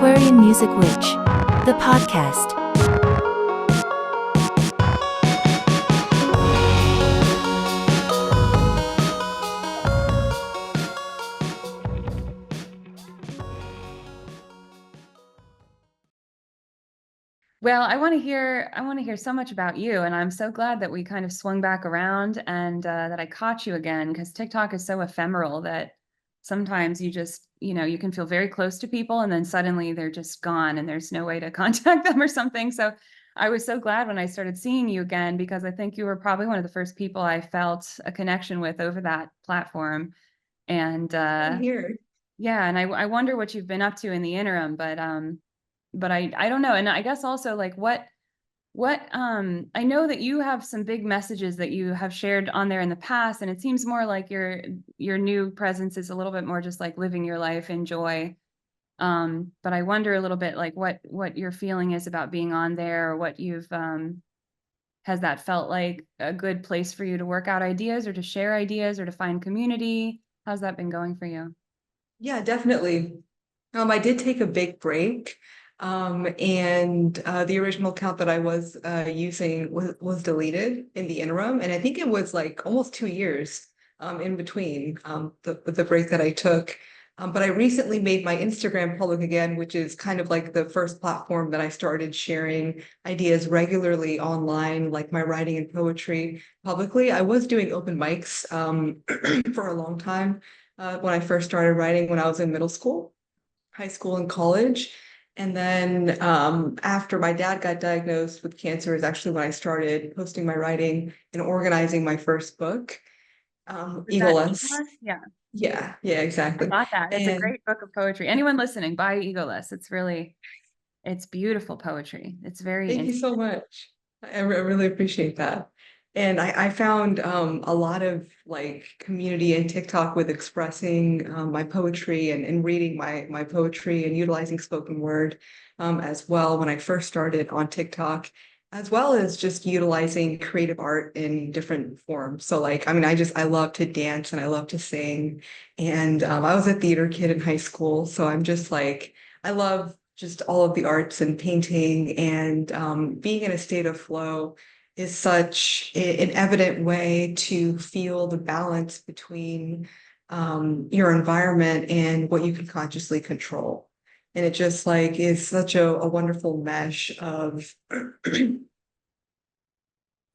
Aquarian Music Witch, the podcast. Well, I want to hear so much about you, and I'm so glad that we kind of swung back around and that I caught you again, because TikTok is so ephemeral that sometimes you just, you can feel very close to people and then suddenly they're just gone and there's no way to contact them or something. So I was so glad when I started seeing you again, because I think you were probably one of the first people I felt a connection with over that platform. And Here. yeah, and I wonder what you've been up to in the interim, but I don't know. And I guess also like what I know that you have some big messages that you have shared on there in the past, and it seems more like your new presence is a little bit more just like living your life in joy. But I wonder a little bit like what your feeling is about being on there, or what you've has that felt like a good place for you to work out ideas or to share ideas or to find community? How's that been going for you? Yeah, definitely. I did take a big break. And the original account that I was using was deleted in the interim. And I think it was like almost 2 years in between the break that I took. But I recently made my Instagram public again, which is kind of like the first platform that I started sharing ideas regularly online, like my writing and poetry publicly. I was doing open mics for a long time when I first started writing when I was in middle school, high school, and college. And then after my dad got diagnosed with cancer is actually when I started posting my writing and organizing my first book, Is that Egoless. Egoless? Yeah, Yeah, I exactly. got that. It's a And great book of poetry. Anyone listening, buy Egoless. It's beautiful poetry. It's very thank you interesting. so much. I really appreciate that. And I found a lot of like community in TikTok with expressing my poetry and reading my poetry and utilizing spoken word as well when I first started on TikTok, as well as just utilizing creative art in different forms. So like, I mean, I love to dance and I love to sing. And I was a theater kid in high school. So I'm just like, I love just all of the arts and painting and being in a state of flow is such an evident way to feel the balance between your environment and what you can consciously control. And it just like is such a wonderful mesh of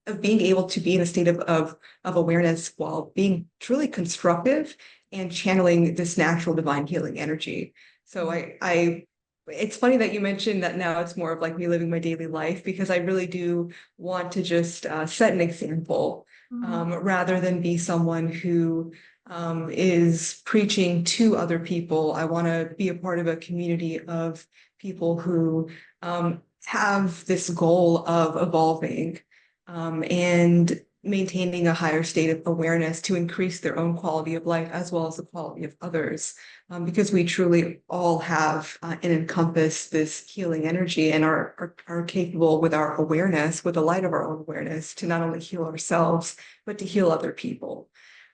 of being able to be in a state of awareness while being truly constructive and channeling this natural divine healing energy. So I it's funny that you mentioned that now it's more of like me living my daily life because I really do want to just set an example rather than be someone who is preaching to other people. I want to be a part of a community of people who have this goal of evolving and maintaining a higher state of awareness to increase their own quality of life as well as the quality of others. Because we truly all have and encompass this healing energy and are capable with our awareness, with the light of our own awareness, to not only heal ourselves, but to heal other people.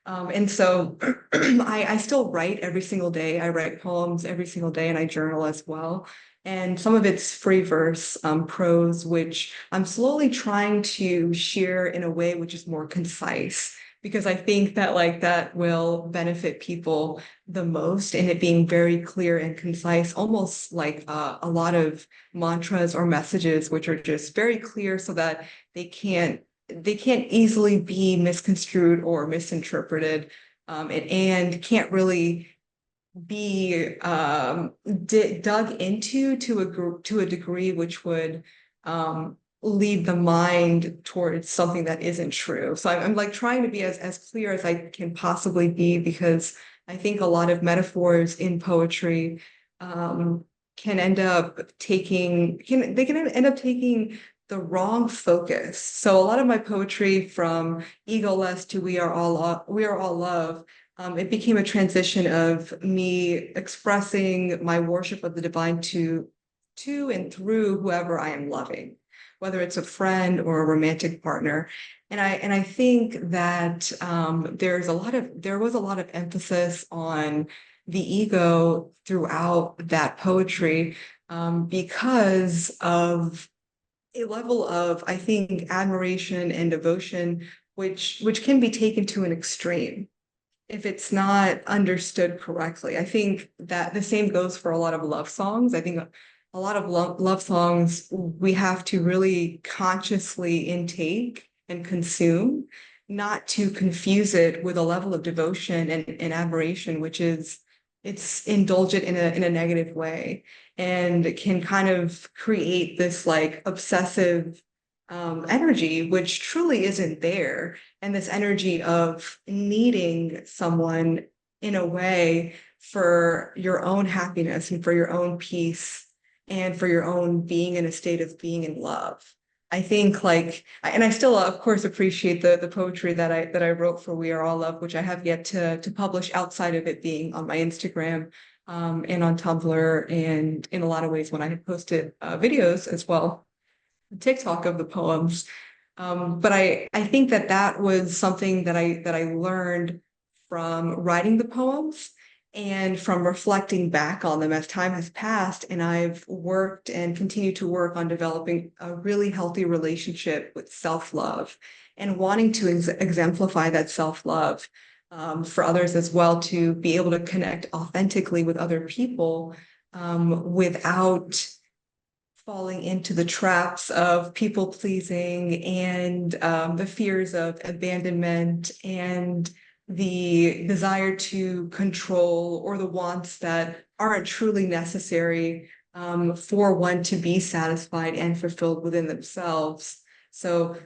And so I still write every single day. I write poems every single day and I journal as well. And some of it's free verse, prose, which I'm slowly trying to share in a way which is more concise, because I think that like that will benefit people the most, and it being very clear and concise, almost like a lot of mantras or messages, which are just very clear so that they can't easily be misconstrued or misinterpreted, and can't really be dug into to a degree which would lead the mind towards something that isn't true. So I'm like trying to be as clear as I can possibly be, because I think a lot of metaphors in poetry can end up taking the wrong focus. So a lot of my poetry, from egoless to we are all love, it became a transition of me expressing my worship of the divine to and through whoever I am loving, whether it's a friend or a romantic partner. And I think that there was a lot of emphasis on the ego throughout that poetry, because of a level of, I think, admiration and devotion, which can be taken to an extreme if it's not understood correctly. I think that the same goes for a lot of love songs. I think a lot of love songs we have to really consciously intake and consume, not to confuse it with a level of devotion and admiration, which is it's indulgent in a negative way and can kind of create this like obsessive energy, which truly isn't there. And this energy of needing someone in a way for your own happiness and for your own peace and for your own being in a state of being in love. I think like, and I still of course appreciate the poetry that I wrote for We Are All Love, which I have yet to publish outside of it being on my Instagram and on Tumblr, and in a lot of ways when I had posted videos as well, TikTok of the poems. But I think that was something that I learned from writing the poems and from reflecting back on them as time has passed. And I've worked and continue to work on developing a really healthy relationship with self-love and wanting to exemplify that self-love for others as well, to be able to connect authentically with other people without falling into the traps of people pleasing and the fears of abandonment and the desire to control, or the wants that aren't truly necessary for one to be satisfied and fulfilled within themselves. So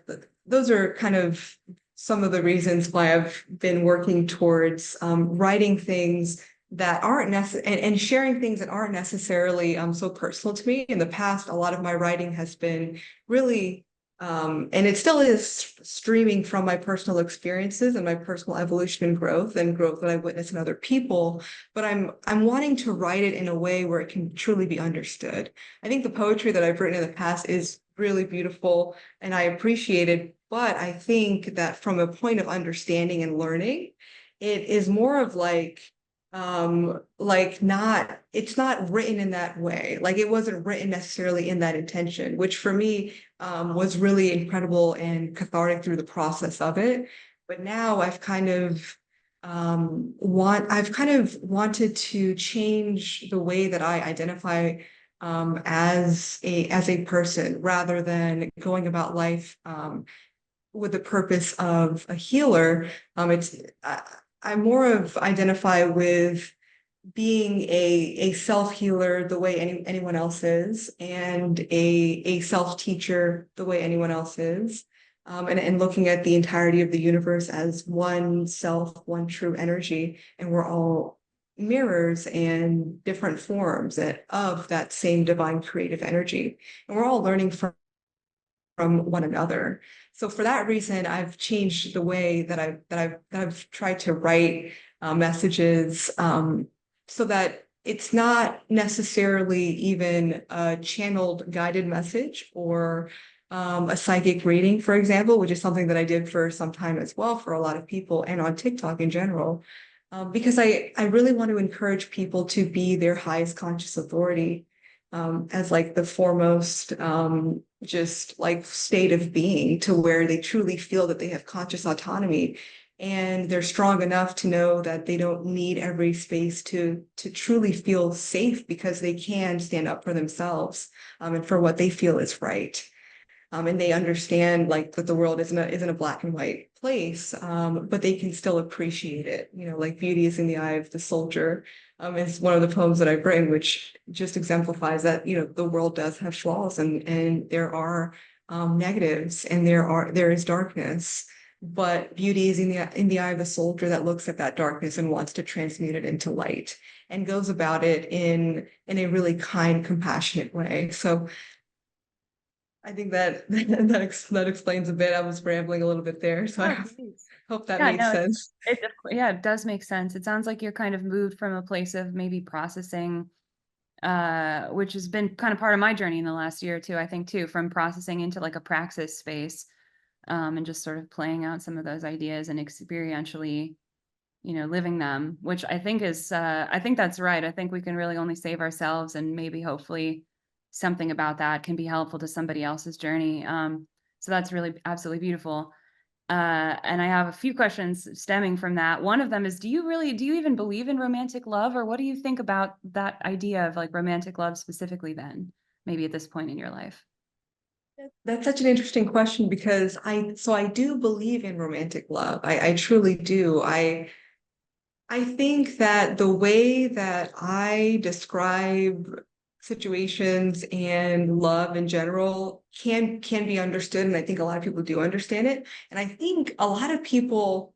those are kind of some of the reasons why I've been working towards writing things that aren't necessary and sharing things that aren't necessarily so personal to me. In the past, a lot of my writing has been really and it still is streaming from my personal experiences and my personal evolution and growth that I witness in other people. But I'm wanting to write it in a way where it can truly be understood. I think the poetry that I've written in the past is really beautiful and I appreciate it. But I think that from a point of understanding and learning, it is more of not, it's not written in that way. Like it wasn't written necessarily in that intention, which for me was really incredible and cathartic through the process of it. But now I've kind of wanted to change the way that I identify as a person, rather than going about life with the purpose of a healer. I more of identify with being a self-healer the way anyone else is, and a self-teacher the way anyone else is, and looking at the entirety of the universe as one self, one true energy, and we're all mirrors and different forms of that same divine creative energy, and we're all learning from one another. So for that reason, I've changed the way that I've tried to write messages so that it's not necessarily even a channeled guided message or a psychic reading, for example, which is something that I did for some time as well for a lot of people and on TikTok in general, because I really want to encourage people to be their highest conscious authority as like the foremost just like state of being, to where they truly feel that they have conscious autonomy and they're strong enough to know that they don't need every space to truly feel safe, because they can stand up for themselves and for what they feel is right. And they understand like that the world isn't a black and white place, but they can still appreciate it. You know, like beauty is in the eye of the soldier is one of the poems that I've written, which just exemplifies that, you know, the world does have flaws, and there are negatives, and there is darkness, but beauty is in the eye of the soldier that looks at that darkness and wants to transmute it into light, and goes about it in a really kind, compassionate way. So I think that explains a bit. I was rambling a little bit there, so I hope that made sense. It does make sense. It sounds like you're kind of moved from a place of maybe processing, which has been kind of part of my journey in the last year or two, I think too, from processing into like a praxis space, and just sort of playing out some of those ideas and experientially, you know, living them, which I think is, I think that's right. I think we can really only save ourselves and maybe hopefully something about that can be helpful to somebody else's journey. So that's really absolutely beautiful. And I have a few questions stemming from that. One of them is, do you even believe in romantic love, or what do you think about that idea of like romantic love specifically then, maybe at this point in your life? That's such an interesting question because I do believe in romantic love. I truly do. I think that the way that I describe situations and love in general can be understood, and I think a lot of people do understand it. And I think a lot of people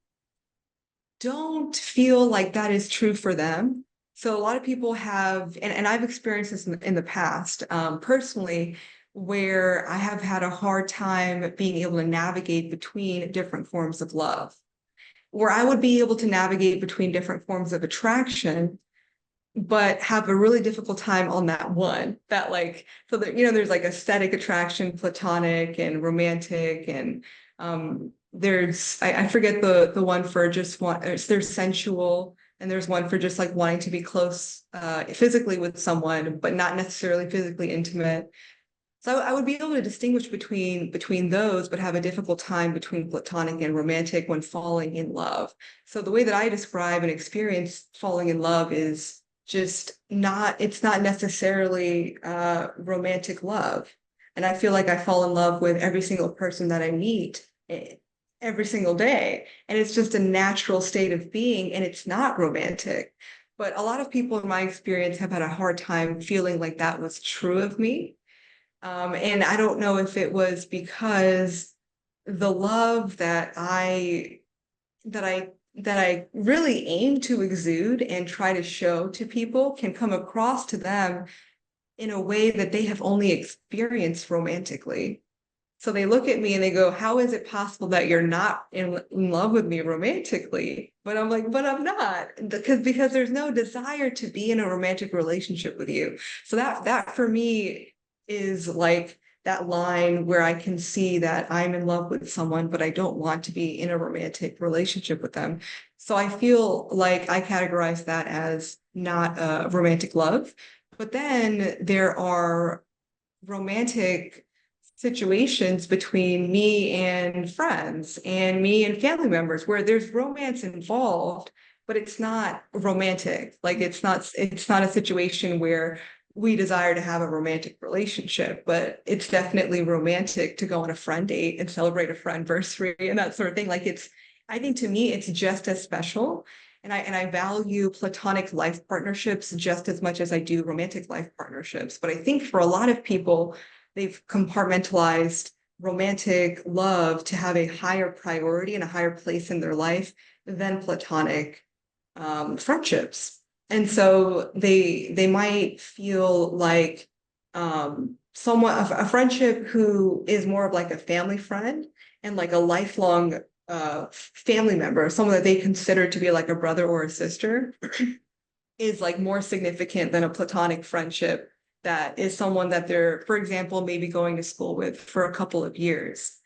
don't feel like that is true for them. So a lot of people have, and I've experienced this in the past, personally, where I have had a hard time being able to navigate between different forms of love, where I would be able to navigate between different forms of attraction, but have a really difficult time on that one. That like, so that, there's like aesthetic attraction, platonic and romantic, and there's, I forget the one for just one, there's sensual, and there's one for just like wanting to be close physically with someone, but not necessarily physically intimate. So I would be able to distinguish between those, but have a difficult time between platonic and romantic when falling in love. So the way that I describe and experience falling in love is just it's not necessarily romantic love. And I feel like I fall in love with every single person that I meet every single day. And it's just a natural state of being, and it's not romantic. But a lot of people in my experience have had a hard time feeling like that was true of me. And I don't know if it was because the love that I really aim to exude and try to show to people can come across to them in a way that they have only experienced romantically. So they look at me and they go, how is it possible that you're not in love with me romantically? But I'm like, but I'm not, because there's no desire to be in a romantic relationship with you. So that for me is like that line where I can see that I'm in love with someone, but I don't want to be in a romantic relationship with them. So I feel like I categorize that as not a romantic love. But then there are romantic situations between me and friends and me and family members where there's romance involved, but it's not romantic. Like it's not a situation where we desire to have a romantic relationship, but it's definitely romantic to go on a friend date and celebrate a friendversary and that sort of thing. Like I think to me, it's just as special. And I value platonic life partnerships just as much as I do romantic life partnerships. But I think for a lot of people, they've compartmentalized romantic love to have a higher priority and a higher place in their life than platonic friendships. And so they might feel like a friendship who is more of like a family friend and like a lifelong family member, someone that they consider to be like a brother or a sister, is like more significant than a platonic friendship that is someone that they're, for example, maybe going to school with for a couple of years.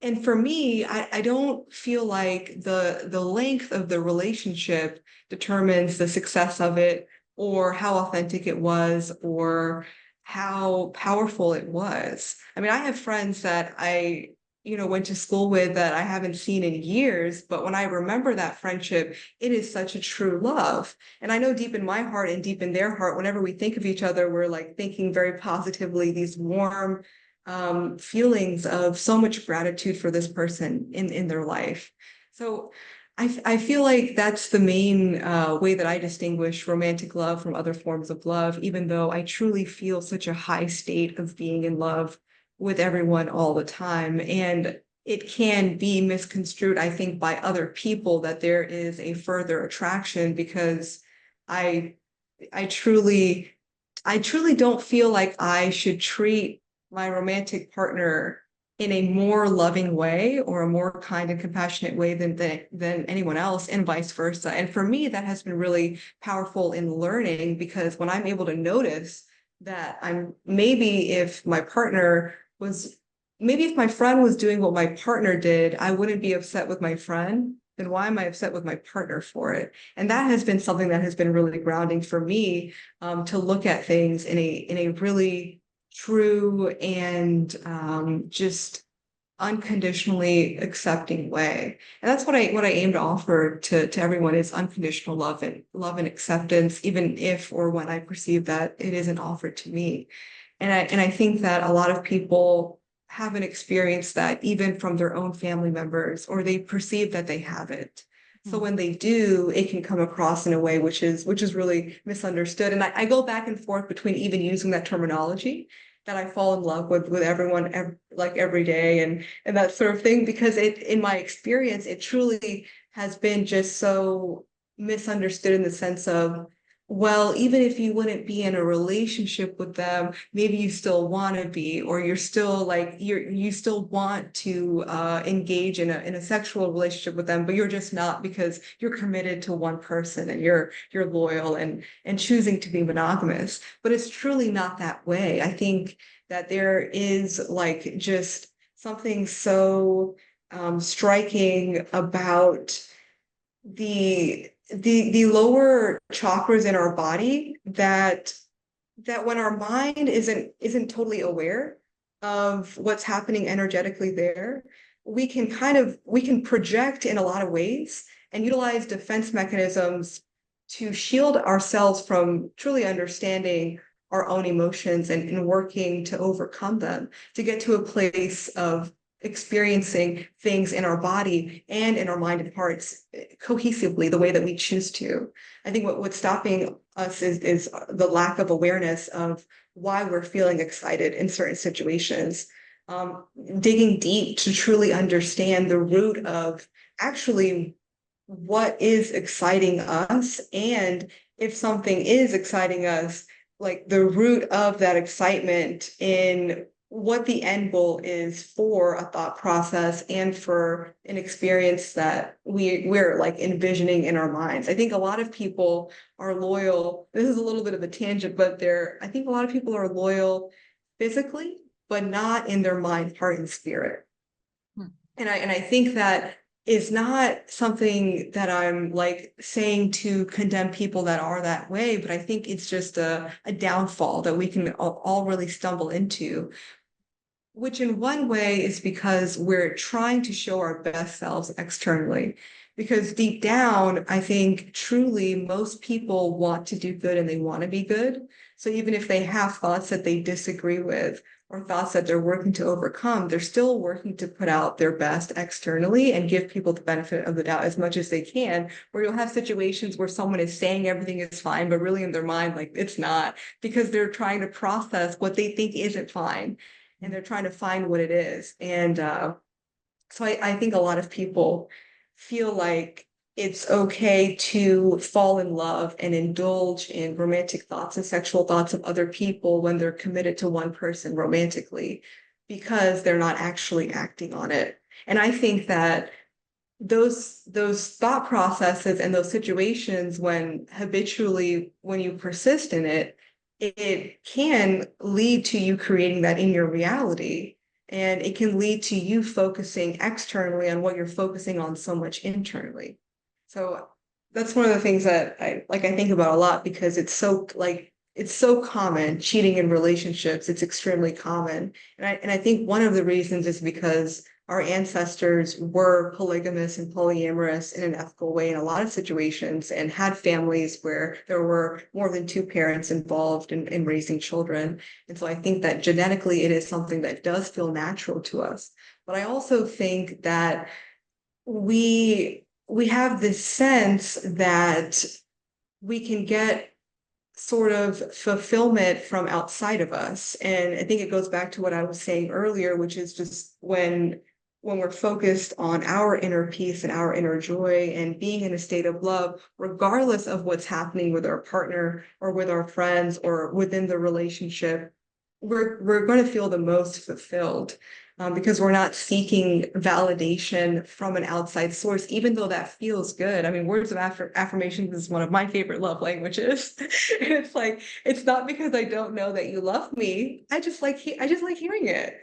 And for me, I don't feel like the length of the relationship determines the success of it, or how authentic it was, or how powerful it was. I mean, I have friends that I went to school with that I haven't seen in years, but when I remember that friendship, it is such a true love. And I know deep in my heart and deep in their heart, whenever we think of each other, we're like thinking very positively, these warm feelings of so much gratitude for this person in their life. So I feel like that's the main way that I distinguish romantic love from other forms of love, even though I truly feel such a high state of being in love with everyone all the time. And it can be misconstrued, I think, by other people that there is a further attraction, because I truly don't feel like I should treat my romantic partner in a more loving way or a more kind and compassionate way than anyone else, and vice versa. And for me, that has been really powerful in learning, because when I'm able to notice that if my friend was doing what my partner did, I wouldn't be upset with my friend then why am I upset with my partner for it? And that has been something that has been really grounding for me, to look at things in a really true and just unconditionally accepting way. And that's what I aim to offer to everyone, is unconditional love and acceptance, even if or when I perceive that it isn't offered to me. And I think that a lot of people haven't experienced that even from their own family members, or they perceive that they haven't. So when they do, it can come across in a way which is really misunderstood. And I go back and forth between even using that terminology, that I fall in love with everyone like every day, and that sort of thing, because in my experience, it truly has been just so misunderstood, in the sense of, well, even if you wouldn't be in a relationship with them, maybe you still want to be, or you're still like, you still want to engage in a sexual relationship with them, but you're just not, because you're committed to one person and you're loyal and choosing to be monogamous. But it's truly not that way. I think that there is like just something so striking about the lower chakras in our body, that when our mind isn't totally aware of what's happening energetically there, we can project in a lot of ways and utilize defense mechanisms to shield ourselves from truly understanding our own emotions and working to overcome them, to get to a place of experiencing things in our body and in our mind and hearts cohesively, the way that we choose to. I think what's stopping us is the lack of awareness of why we're feeling excited in certain situations. Digging deep to truly understand the root of actually what is exciting us, and if something is exciting us, like the root of that excitement in what the end goal is for a thought process and for an experience that we're like envisioning in our minds. I think a lot of people are loyal. This is a little bit of a tangent, but I think a lot of people are loyal physically, but not in their mind, heart, and spirit. And I think that is not something that I'm like saying to condemn people that are that way, but I think it's just a downfall that we can all really stumble into, which in one way is because we're trying to show our best selves externally. Because deep down, I think truly most people want to do good and they want to be good. So even if they have thoughts that they disagree with, or thoughts that they're working to overcome, they're still working to put out their best externally and give people the benefit of the doubt as much as they can. Where you'll have situations where someone is saying everything is fine, but really in their mind, like it's not, because they're trying to process what they think isn't fine. And they're trying to find what it is. And so I think a lot of people feel like it's okay to fall in love and indulge in romantic thoughts and sexual thoughts of other people when they're committed to one person romantically, because they're not actually acting on it. And I think that those thought processes and those situations, when you persist in it, it can lead to you creating that in your reality. And it can lead to you focusing externally on what you're focusing on so much internally. So that's one of the things that I think about a lot, because it's so common. Cheating in relationships, it's extremely common. And I think one of the reasons is because our ancestors were polygamous and polyamorous in an ethical way in a lot of situations, and had families where there were more than two parents involved in raising children. And so I think that genetically it is something that does feel natural to us. But I also think that we have this sense that we can get sort of fulfillment from outside of us. And I think it goes back to what I was saying earlier, which is just when we're focused on our inner peace and our inner joy and being in a state of love, regardless of what's happening with our partner or with our friends or within the relationship, we're going to feel the most fulfilled. because we're not seeking validation from an outside source, even though that feels good. I mean, words of affirmations is one of my favorite love languages. And it's like, it's not because I don't know that you love me. I just like hearing it.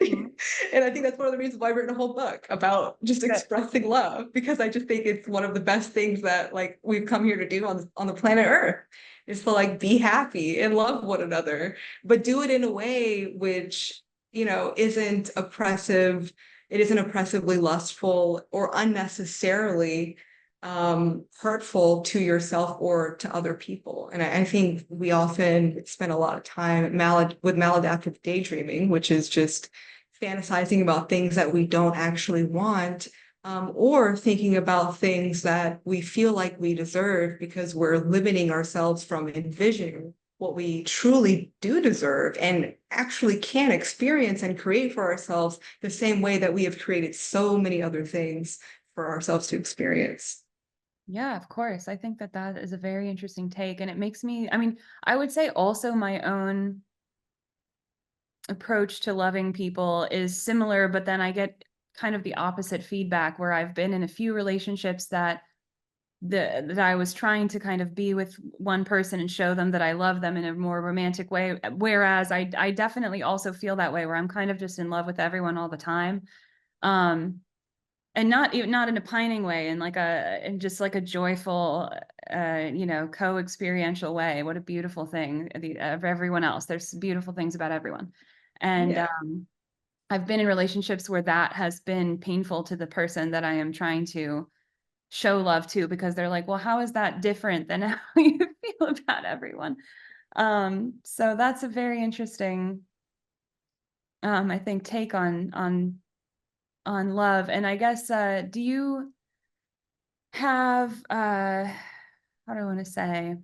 And I think that's one of the reasons why I've written a whole book about just expressing love, because I just think it's one of the best things that like we've come here to do on the planet Earth, is to like be happy and love one another, but do it in a way which, you know, isn't oppressive. It isn't oppressively lustful or unnecessarily hurtful to yourself or to other people. And I think we often spend a lot of time with maladaptive daydreaming, which is just fantasizing about things that we don't actually want, or thinking about things that we feel like we deserve because we're limiting ourselves from envisioning what we truly do deserve and actually can experience and create for ourselves the same way that we have created so many other things for ourselves to experience. Yeah, of course. I think that that is a very interesting take. And it makes me, I mean, I would say also my own approach to loving people is similar, but then I get kind of the opposite feedback where I've been in a few relationships that that I was trying to kind of be with one person and show them that I love them in a more romantic way. Whereas I definitely also feel that way where I'm kind of just in love with everyone all the time. And not in a pining way, and like and just like a joyful, you know, co-experiential way. What a beautiful thing of everyone else. There's beautiful things about everyone. And Yeah. I've been in relationships where that has been painful to the person that I am trying to show love to, because they're like, well, how is that different than how you feel about everyone? So that's a very interesting, I think, take on love. And I guess, do you have, how do I want to say?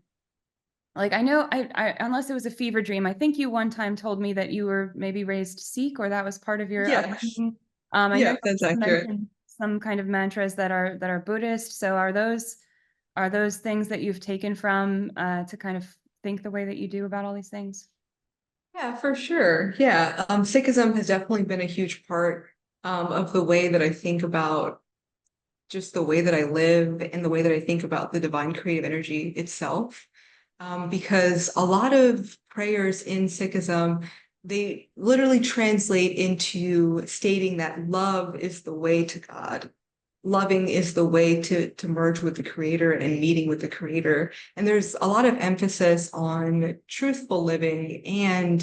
Like, I know I unless it was a fever dream, I think you one time told me that you were maybe raised Sikh, or that was part of your Yes. upbringing. I know Yeah, you that's also accurate. mentioned some kind of mantras that are Buddhist. So are those things that you've taken from to kind of think the way that you do about all these things? Yeah, for sure. Yeah. Sikhism has definitely been a huge part of the way that I think about just the way that I live and the way that I think about the divine creative energy itself. Because a lot of prayers in Sikhism, they literally translate into stating that love is the way to God. Loving is the way to merge with the creator and meeting with the creator. And there's a lot of emphasis on truthful living. And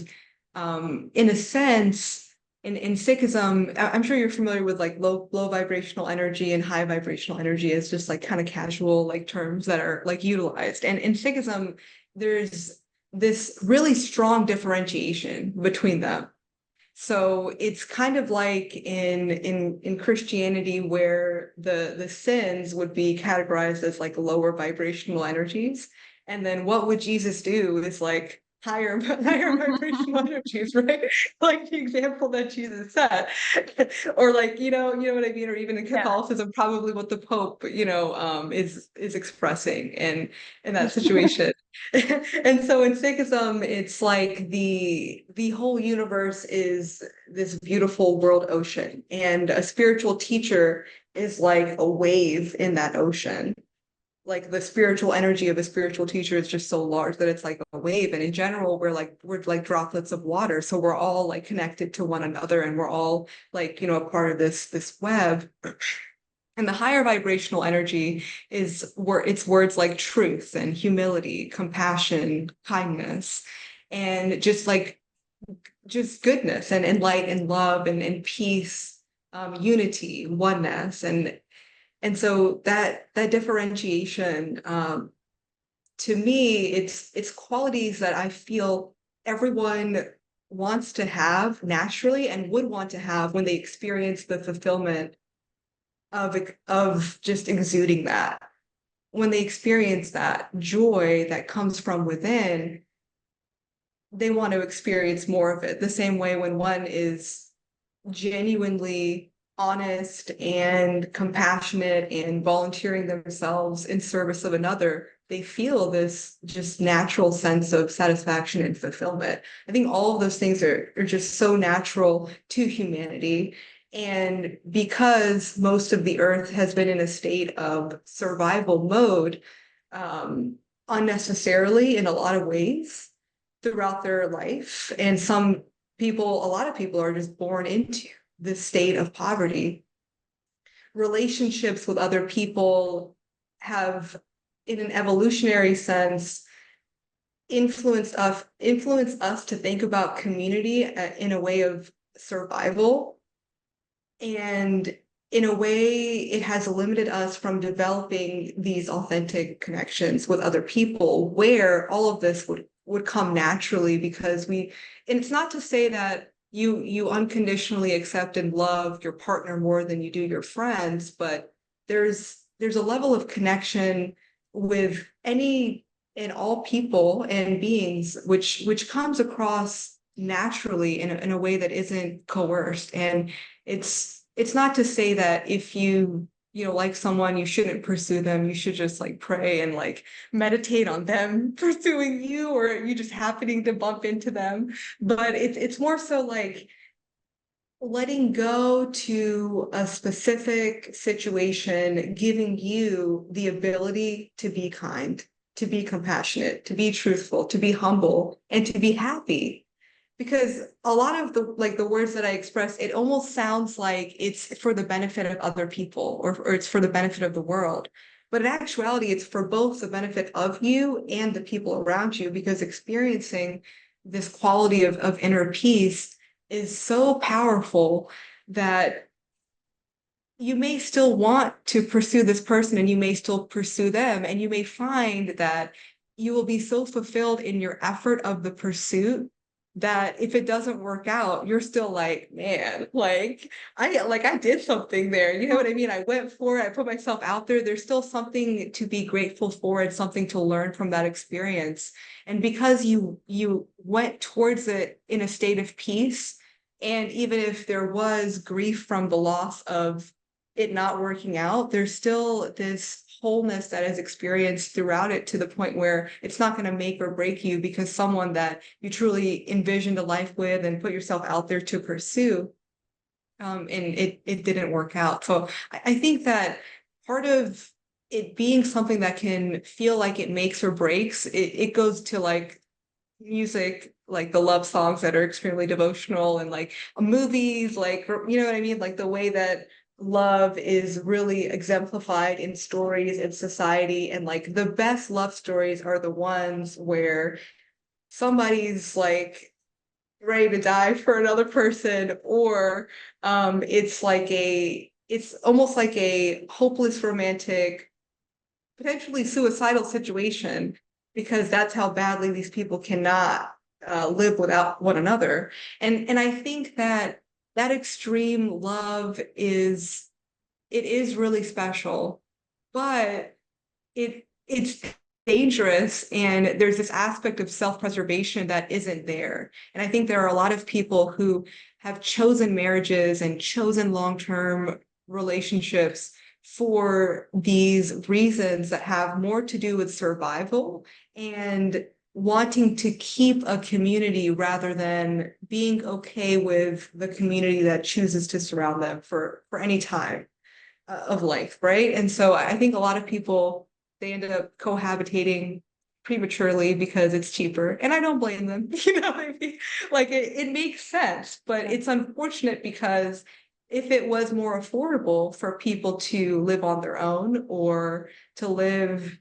in a sense, in Sikhism, I'm sure you're familiar with like low vibrational energy and high vibrational energy as just like kind of casual like terms that are like utilized. And in Sikhism, there's this really strong differentiation between them. So it's kind of like in Christianity where the sins would be categorized as like lower vibrational energies. And then what would Jesus do is like higher vibrational energies, right? Like the example that Jesus set. Or like, you know what I mean? Or even in Yeah. Catholicism, probably what the Pope, is expressing in that situation. And so in Sikhism, it's like the whole universe is this beautiful world ocean, and a spiritual teacher is like a wave in that ocean. Like the spiritual energy of a spiritual teacher is just so large that it's like a wave. And in general, we're like droplets of water. So we're all like connected to one another, and we're all like, a part of this web. And the higher vibrational energy is where it's words like truth and humility, compassion, kindness, and just goodness and light and love and peace, unity, oneness. And so that differentiation, to me, it's qualities that I feel everyone wants to have naturally and would want to have when they experience the fulfillment of just exuding that. When they experience that joy that comes from within, they want to experience more of it. The same way when one is genuinely honest and compassionate and volunteering themselves in service of another, they feel this just natural sense of satisfaction and fulfillment. I think all of those things are just so natural to humanity. And because most of the earth has been in a state of survival mode, unnecessarily in a lot of ways throughout their life, and a lot of people are just born into this state of poverty. Relationships with other people have, in an evolutionary sense, influence us to think about community in a way of survival. And in a way, it has limited us from developing these authentic connections with other people, where all of this would come naturally, because and it's not to say that you unconditionally accept and love your partner more than you do your friends, but there's a level of connection with any and all people and beings, which comes across naturally in a way that isn't coerced. And it's not to say that if you like someone, you shouldn't pursue them. You should just like pray and like meditate on them pursuing you, or you just happening to bump into them. But it's more so like letting go to a specific situation, giving you the ability to be kind, to be compassionate, to be truthful, to be humble, and to be happy. Because a lot of the words that I express, it almost sounds like it's for the benefit of other people, or it's for the benefit of the world. But in actuality, it's for both the benefit of you and the people around you, because experiencing this quality of inner peace is so powerful that you may still want to pursue this person, and you may still pursue them, and you may find that you will be so fulfilled in your effort of the pursuit that if it doesn't work out, you're still like, man, I did something there. You know what I mean? I went for it, I put myself out there. There's still something to be grateful for and something to learn from that experience. And because you went towards it in a state of peace, and even if there was grief from the loss of it not working out, there's still this wholeness that is experienced throughout it, to the point where it's not going to make or break you, because someone that you truly envisioned a life with and put yourself out there to pursue, and it didn't work out. So I think that part of it being something that can feel like it makes or breaks, it goes to like music, like the love songs that are extremely devotional, and like movies, like, you know what I mean? Like the way that love is really exemplified in stories in society. And like the best love stories are the ones where somebody's like ready to die for another person, or it's almost like a hopeless romantic, potentially suicidal situation, because that's how badly these people cannot live without one another. And I think that extreme love is really special, but it's dangerous, and there's this aspect of self-preservation that isn't there. And I think there are a lot of people who have chosen marriages and chosen long-term relationships for these reasons that have more to do with survival and wanting to keep a community, rather than being okay with the community that chooses to surround them for any time of life, right? And so I think a lot of people, they end up cohabitating prematurely because it's cheaper, and I don't blame them. You know what I mean? Like it makes sense, but it's unfortunate, because if it was more affordable for people to live on their own, or to live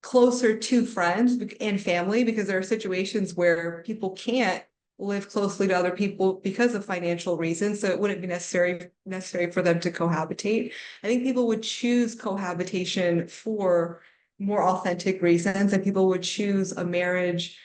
closer to friends and family, because there are situations where people can't live closely to other people because of financial reasons, so it wouldn't be necessary for them to cohabitate. I think people would choose cohabitation for more authentic reasons, and people would choose a marriage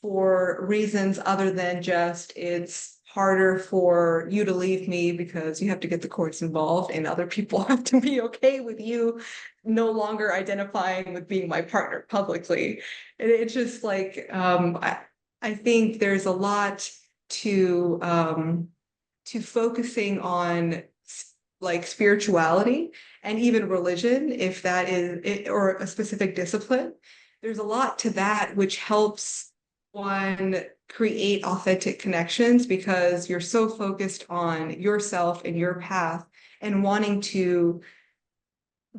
for reasons other than just, it's harder for you to leave me because you have to get the courts involved, and other people have to be okay with you no longer identifying with being my partner publicly. And it's just like, I think there's a lot to focusing on like spirituality and even religion, if that is it, or a specific discipline. There's a lot to that which helps one, create authentic connections because you're so focused on yourself and your path and wanting to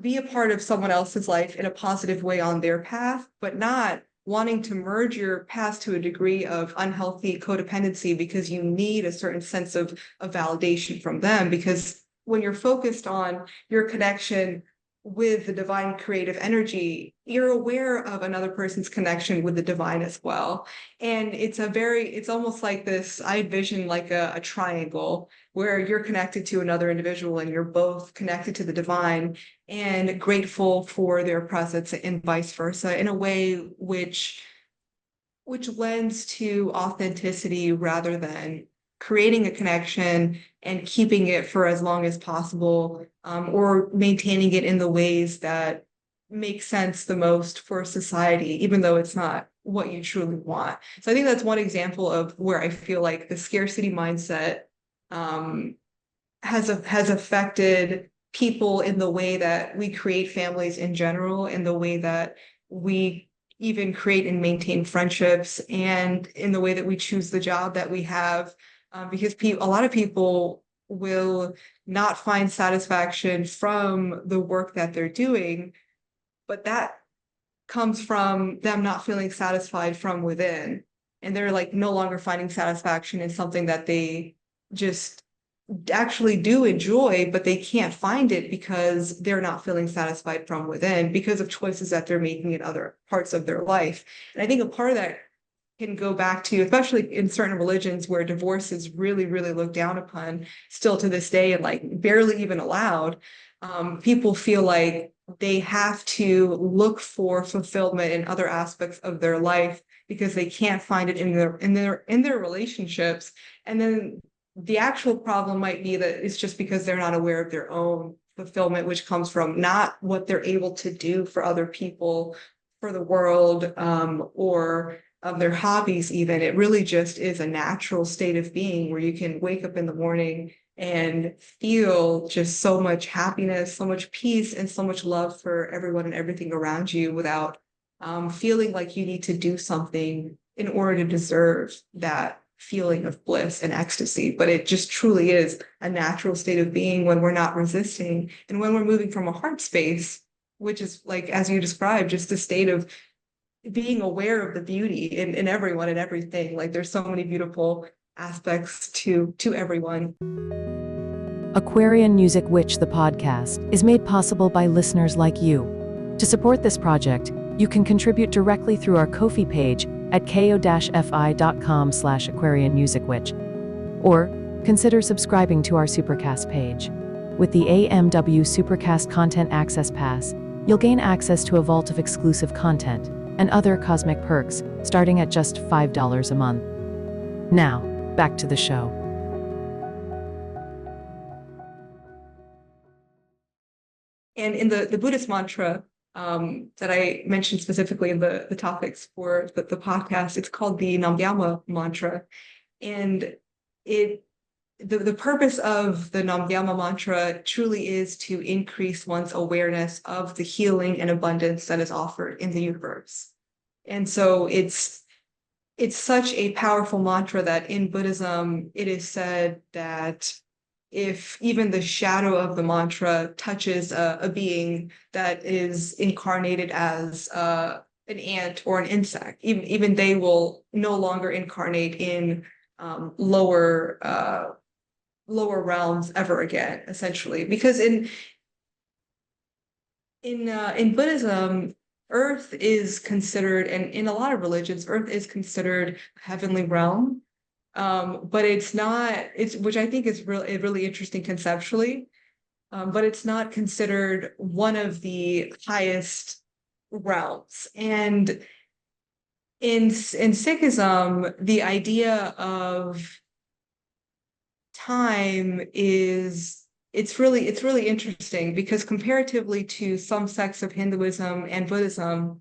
be a part of someone else's life in a positive way on their path, but not wanting to merge your past to a degree of unhealthy codependency because you need a certain sense of validation from them. Because when you're focused on your connection with the divine creative energy, you're aware of another person's connection with the divine as well. And it's almost like this, I envision like a triangle where you're connected to another individual and you're both connected to the divine and grateful for their presence and vice versa in a way which lends to authenticity rather than creating a connection and keeping it for as long as possible, or maintaining it in the ways that make sense the most for society, even though it's not what you truly want. So I think that's one example of where I feel like the scarcity mindset has affected people in the way that we create families in general, in the way that we even create and maintain friendships, and in the way that we choose the job that we have, because a lot of people will not find satisfaction from the work that they're doing, but that comes from them not feeling satisfied from within, and they're like no longer finding satisfaction in something that they just actually do enjoy, but they can't find it because they're not feeling satisfied from within because of choices that they're making in other parts of their life. And I think a part of that can go back to, especially in certain religions where divorce is really, really looked down upon still to this day and like barely even allowed. People feel like they have to look for fulfillment in other aspects of their life because they can't find it in their relationships. And then the actual problem might be that it's just because they're not aware of their own fulfillment, which comes from not what they're able to do for other people, for the world, or of their hobbies even. It really just is a natural state of being where you can wake up in the morning and feel just so much happiness, so much peace, and so much love for everyone and everything around you without feeling like you need to do something in order to deserve that feeling of bliss and ecstasy. But it just truly is a natural state of being when we're not resisting and when we're moving from a heart space, which is like, as you described, just a state of being aware of the beauty in everyone and everything. Like there's so many beautiful aspects to everyone. Aquarian Music Witch, the podcast, is made possible by listeners like you. To support this project, you can contribute directly through our Ko-fi page at ko-fi.com/aquarianmusicwitch, or consider subscribing to our Supercast page. With the AMW Supercast Content Access Pass, you'll gain access to a vault of exclusive content and other cosmic perks starting at just $5 a month. Now, back to the show. And in the Buddhist mantra that I mentioned specifically in the topics for the podcast, it's called the Namgyalma Mantra. And the purpose of the Namgyalma Mantra truly is to increase one's awareness of the healing and abundance that is offered in the universe. And so it's such a powerful mantra that in Buddhism, it is said that if even the shadow of the mantra touches a being that is incarnated as an ant or an insect, even they will no longer incarnate in lower realms ever again, essentially. Because in Buddhism, Earth is considered, and in a lot of religions, Earth is considered a heavenly realm. But it's not, which I think is really interesting conceptually, but it's not considered one of the highest realms. And in Sikhism, the idea of time it's really interesting because comparatively to some sects of Hinduism and Buddhism,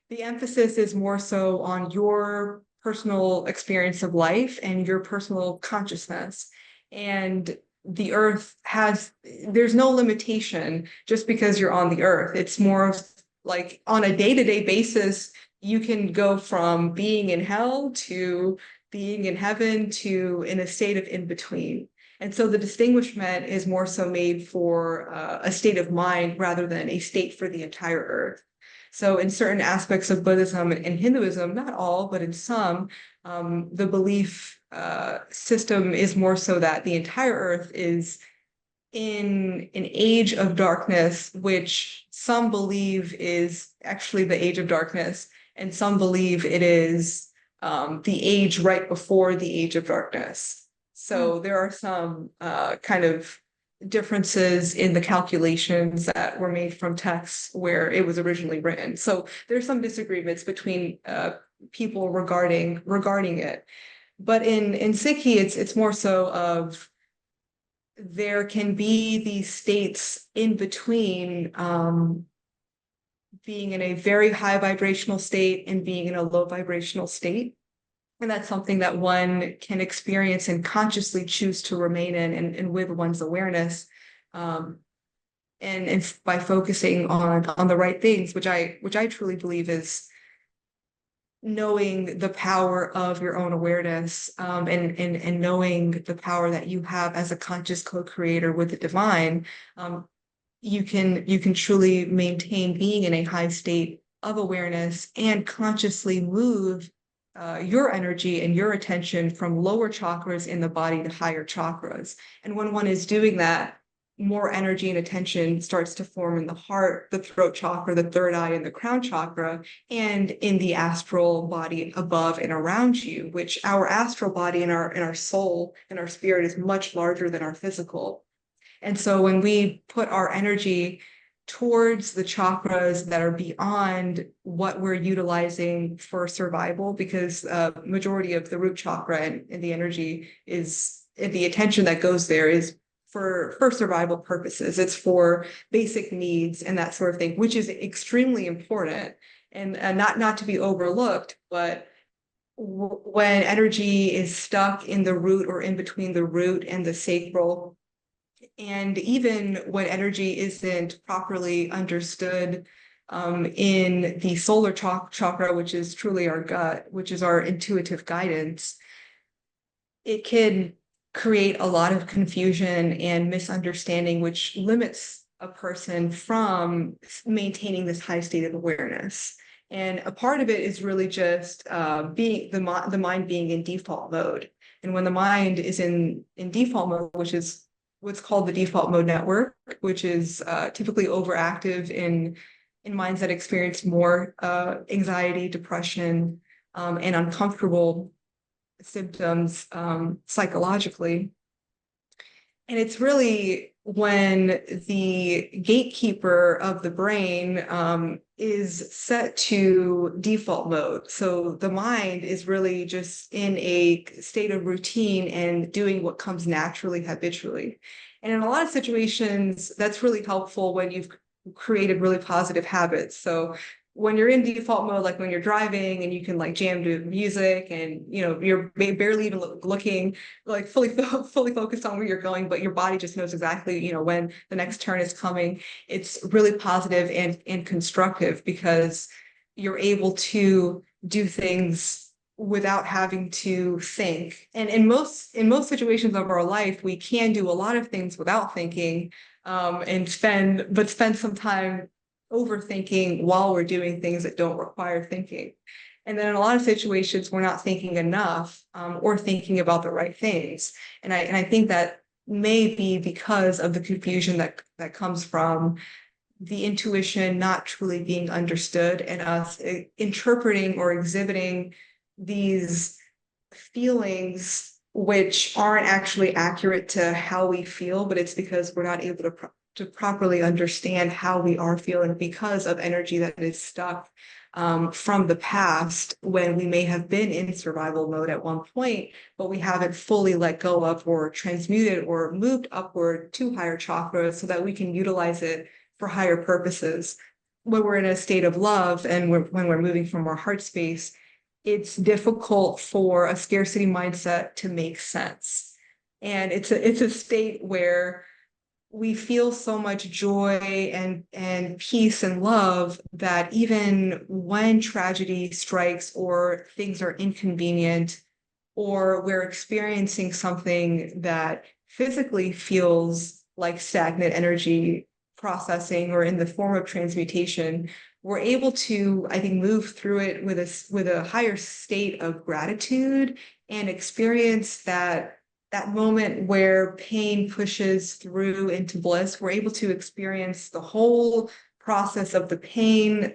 the emphasis is more so on your personal experience of life and your personal consciousness. And the earth there's no limitation just because you're on the earth. It's more of like on a day-to-day basis, you can go from being in hell to being in heaven to in a state of in between. And so the distinguishment is more so made for a state of mind rather than a state for the entire earth. So in certain aspects of Buddhism and Hinduism, not all, but in some, the belief system is more so that the entire earth is in an age of darkness, which some believe is actually the age of darkness, and some believe it is the age right before the age of darkness. So there are some kind of differences in the calculations that were made from texts where it was originally written. So there's some disagreements between people regarding it. But in Sikhi, it's more so of there can be these states in between being in a very high vibrational state and being in a low vibrational state. And that's something that one can experience and consciously choose to remain in and with one's awareness. And by focusing on the right things, which I truly believe is knowing the power of your own awareness, and knowing the power that you have as a conscious co-creator with the divine, you can truly maintain being in a high state of awareness and consciously move your energy and your attention from lower chakras in the body to higher chakras. And when one is doing that, more energy and attention starts to form in the heart, the throat chakra, the third eye, and the crown chakra, and in the astral body above and around you, which our astral body and our soul and our spirit is much larger than our physical. And so when we put our energy towards the chakras that are beyond what we're utilizing for survival, because majority of the root chakra and the energy is, and the attention that goes there is for survival purposes. It's for basic needs and that sort of thing, which is extremely important and not to be overlooked. But when energy is stuck in the root or in between the root and the sacral, and even when energy isn't properly understood in the solar chakra, which is truly our gut, which is our intuitive guidance, it can create a lot of confusion and misunderstanding, which limits a person from maintaining this high state of awareness. And a part of it is really just being the mind being in default mode. And when the mind is in default mode, which is what's called the default mode network, which is typically overactive in minds that experience more anxiety, depression, and uncomfortable symptoms psychologically. And it's really when the gatekeeper of the brain is set to default mode. So the mind is really just in a state of routine and doing what comes naturally, habitually. And in a lot of situations, that's really helpful when you've created really positive habits. So when you're in default mode, like when you're driving and you can like jam to music and you're barely even looking, like fully focused on where you're going, but your body just knows exactly when the next turn is coming. It's really positive and constructive because you're able to do things without having to think. And in most situations of our life, we can do a lot of things without thinking, and spend some time overthinking while we're doing things that don't require thinking. And then in a lot of situations, we're not thinking enough or thinking about the right things. And I think that may be because of the confusion that comes from the intuition not truly being understood and us interpreting or exhibiting these feelings which aren't actually accurate to how we feel, but it's because we're not able to properly understand how we are feeling because of energy that is stuck from the past when we may have been in survival mode at one point, but we haven't fully let go of or transmuted or moved upward to higher chakras so that we can utilize it for higher purposes. When we're in a state of love and when we're moving from our heart space, it's difficult for a scarcity mindset to make sense. And it's a state where we feel so much joy and peace and love that even when tragedy strikes or things are inconvenient, or we're experiencing something that physically feels like stagnant energy processing or in the form of transmutation, we're able to, I think, move through it with a higher state of gratitude and experience that moment where pain pushes through into bliss. We're able to experience the whole process of the pain,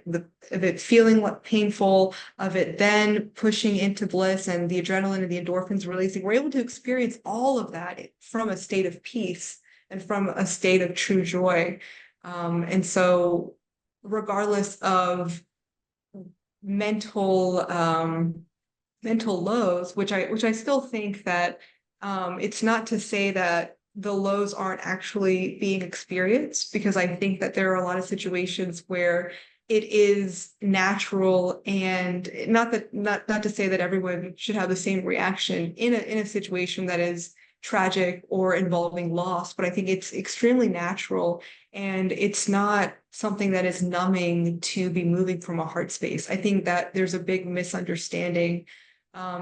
of it feeling painful, of it then pushing into bliss and the adrenaline and the endorphins releasing. We're able to experience all of that from a state of peace and from a state of true joy. And so regardless of mental lows, which I still think that it's not to say that the lows aren't actually being experienced, because I think that there are a lot of situations where it is natural, and not to say that everyone should have the same reaction in a situation that is tragic or involving loss, but I think it's extremely natural, and it's not something that is numbing to be moving from a heart space. I think that there's a big misunderstanding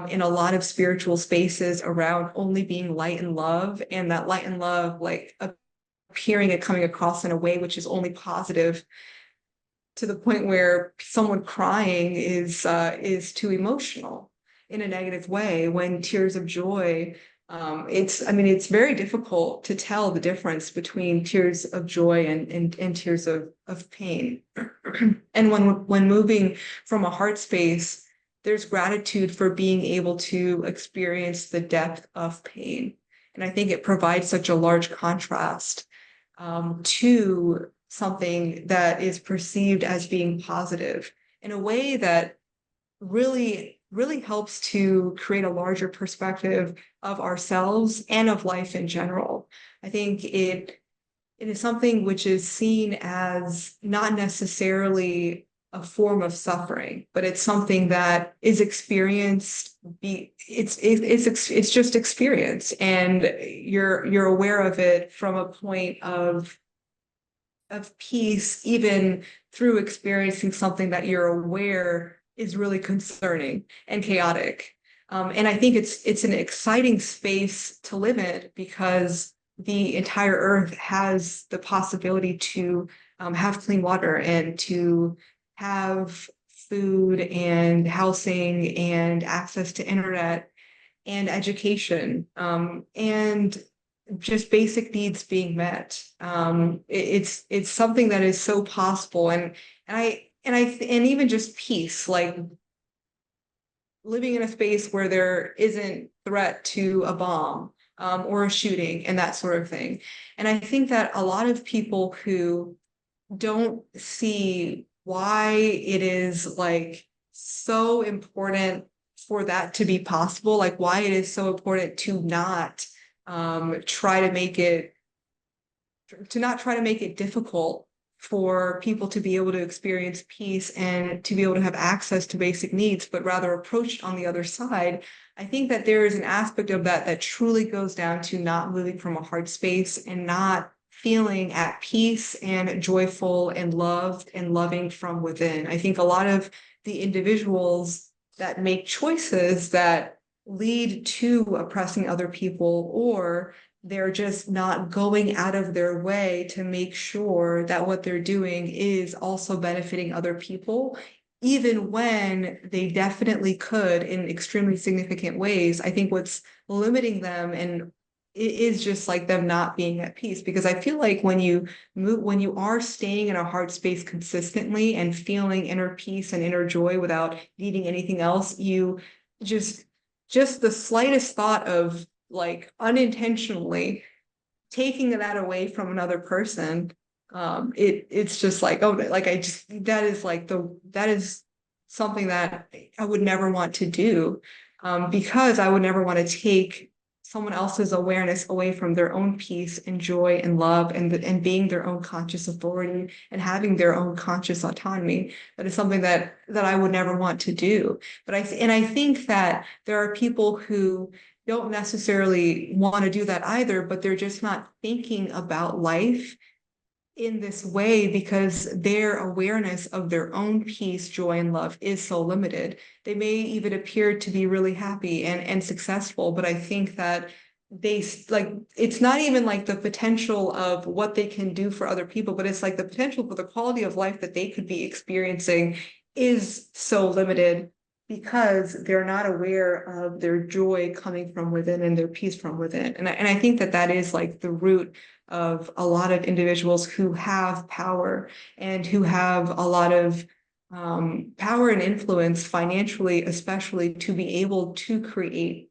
in a lot of spiritual spaces around only being light and love, and that light and love like appearing and coming across in a way which is only positive, to the point where someone crying is too emotional in a negative way, when tears of joy, it's very difficult to tell the difference between tears of joy and tears of pain. And when moving from a heart space, there's gratitude for being able to experience the depth of pain. And I think it provides such a large contrast to something that is perceived as being positive in a way that really, really helps to create a larger perspective of ourselves and of life in general. I think it is something which is seen as not necessarily a form of suffering, but it's something that is experienced. It's just experience, and you're aware of it from a point of peace, even through experiencing something that you're aware is really concerning and chaotic. And I think it's an exciting space to live in, because the entire earth has the possibility to have clean water and to have food and housing and access to internet and education, and just basic needs being met. It's something that is so possible, and even just peace, like living in a space where there isn't threat to a bomb or a shooting and that sort of thing. And I think that a lot of people who don't see why it is like so important for that to be possible, like why it is so important to not try to make it difficult for people to be able to experience peace and to be able to have access to basic needs, but rather approached on the other side. I think that there is an aspect of that truly goes down to not moving from a heart space and not feeling at peace and joyful and loved and loving from within. I think a lot of the individuals that make choices that lead to oppressing other people, or they're just not going out of their way to make sure that what they're doing is also benefiting other people, even when they definitely could in extremely significant ways. I think what's limiting them, and it is just like them not being at peace, because I feel like when you are staying in a heart space consistently and feeling inner peace and inner joy without needing anything else, you just the slightest thought of like unintentionally taking that away from another person, it's just like, oh, like that is something that I would never want to do, because I would never want to take someone else's awareness away from their own peace and joy and love and being their own conscious authority and having their own conscious autonomy. That is something that I would never want to do. But I think that there are people who don't necessarily want to do that either, but they're just not thinking about life in this way because their awareness of their own peace, joy, and love is so limited. They may even appear to be really happy and successful, but I think that they like, it's not even like the potential of what they can do for other people, but it's like the potential for the quality of life that they could be experiencing is so limited because they're not aware of their joy coming from within and their peace from within. And I think that that is like the root of a lot of individuals who have power and who have a lot of power and influence financially, especially to be able to create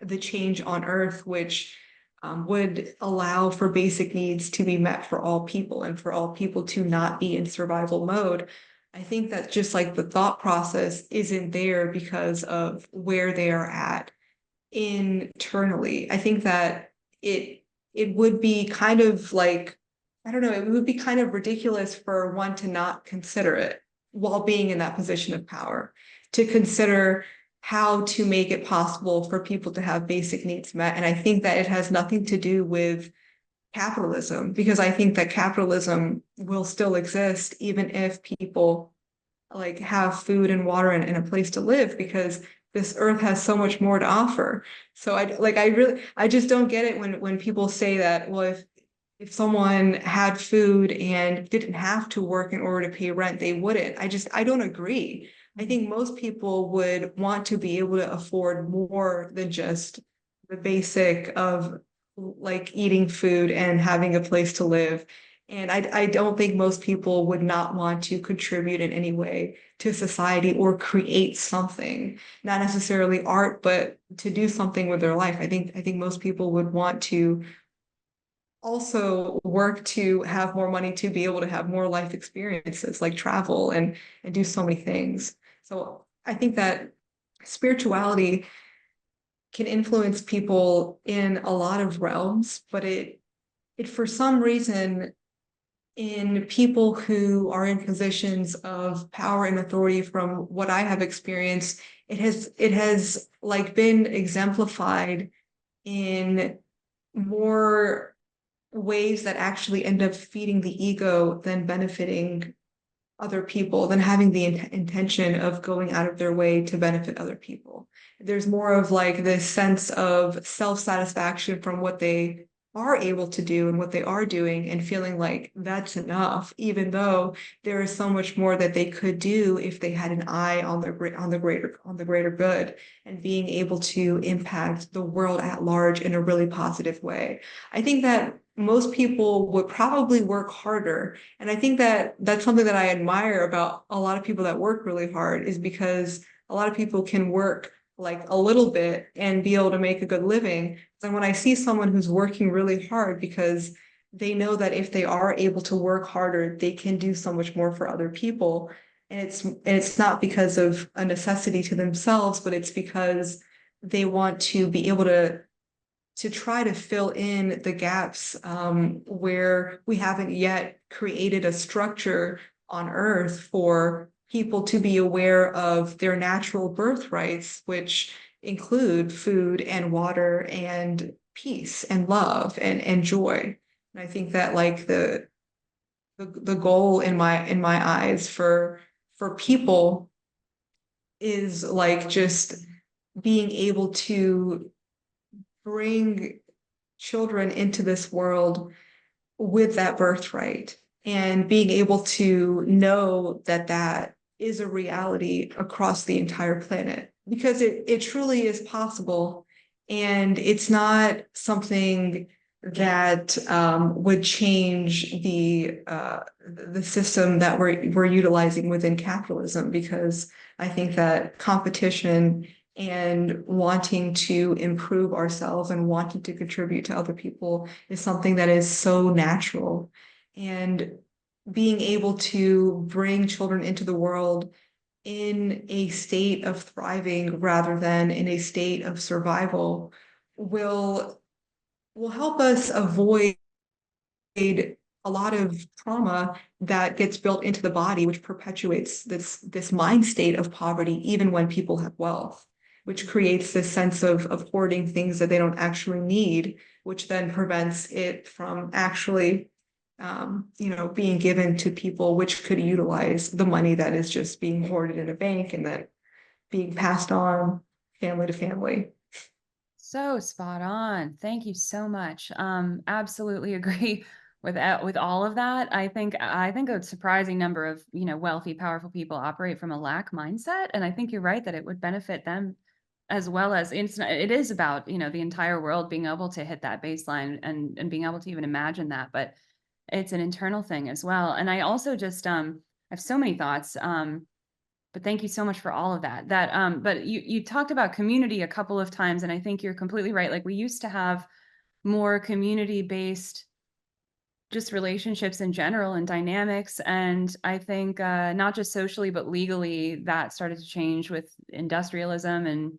the change on earth, which would allow for basic needs to be met for all people and for all people to not be in survival mode. I think that just like the thought process isn't there because of where they are at internally. I think that it would be kind of like, I don't know, it would be kind of ridiculous for one to not consider it while being in that position of power, to consider how to make it possible for people to have basic needs met. And I think that it has nothing to do with capitalism, because I think that capitalism will still exist even if people like have food and water and a place to live, because this earth has so much more to offer. So I just don't get it when people say that, well, if someone had food and didn't have to work in order to pay rent, they wouldn't. I don't agree. I think most people would want to be able to afford more than just the basic of like eating food and having a place to live. And I don't think most people would not want to contribute in any way to society or create something, not necessarily art, but to do something with their life. I think most people would want to also work to have more money to be able to have more life experiences like travel and do so many things. So I think that spirituality can influence people in a lot of realms, but it for some reason, in people who are in positions of power and authority, from what I have experienced, it has like been exemplified in more ways that actually end up feeding the ego than benefiting other people, than having the intention of going out of their way to benefit other people. There's more of like this sense of self-satisfaction from what they are able to do and what they are doing, and feeling like that's enough, even though there is so much more that they could do if they had an eye on the greater good, and being able to impact the world at large in a really positive way. I think that most people would probably work harder. And I think that that's something that I admire about a lot of people that work really hard, is because a lot of people can work like a little bit and be able to make a good living. And when I see someone who's working really hard because they know that if they are able to work harder, they can do so much more for other people. And it's not because of a necessity to themselves, but it's because they want to be able to try to fill in the gaps where we haven't yet created a structure on Earth for people to be aware of their natural birthrights, which include food and water and peace and love and joy. And I think that like the goal in my eyes for people is like just being able to bring children into this world with that birthright, and being able to know that that is a reality across the entire planet, because it truly is possible. And it's not something that would change the system that we're utilizing within capitalism, because I think that competition and wanting to improve ourselves and wanting to contribute to other people is something that is so natural. And being able to bring children into the world in a state of thriving rather than in a state of survival will help us avoid a lot of trauma that gets built into the body, which perpetuates this mind state of poverty even when people have wealth. which creates this sense of hoarding things that they don't actually need, which then prevents it from actually being given to people which could utilize the money that is just being hoarded in a bank and then being passed on family to family. So spot on. Thank you so much. Absolutely agree with all of that. I think a surprising number of, wealthy, powerful people operate from a lack mindset. And I think you're right that it would benefit them as well. As it is about, the entire world being able to hit that baseline and being able to even imagine that. But it's an internal thing as well. And I also just have so many thoughts. But thank you so much for all of that. But you talked about community a couple of times, and I think you're completely right. Like, we used to have more community-based just relationships in general and dynamics. And I think not just socially, but legally, that started to change with industrialism and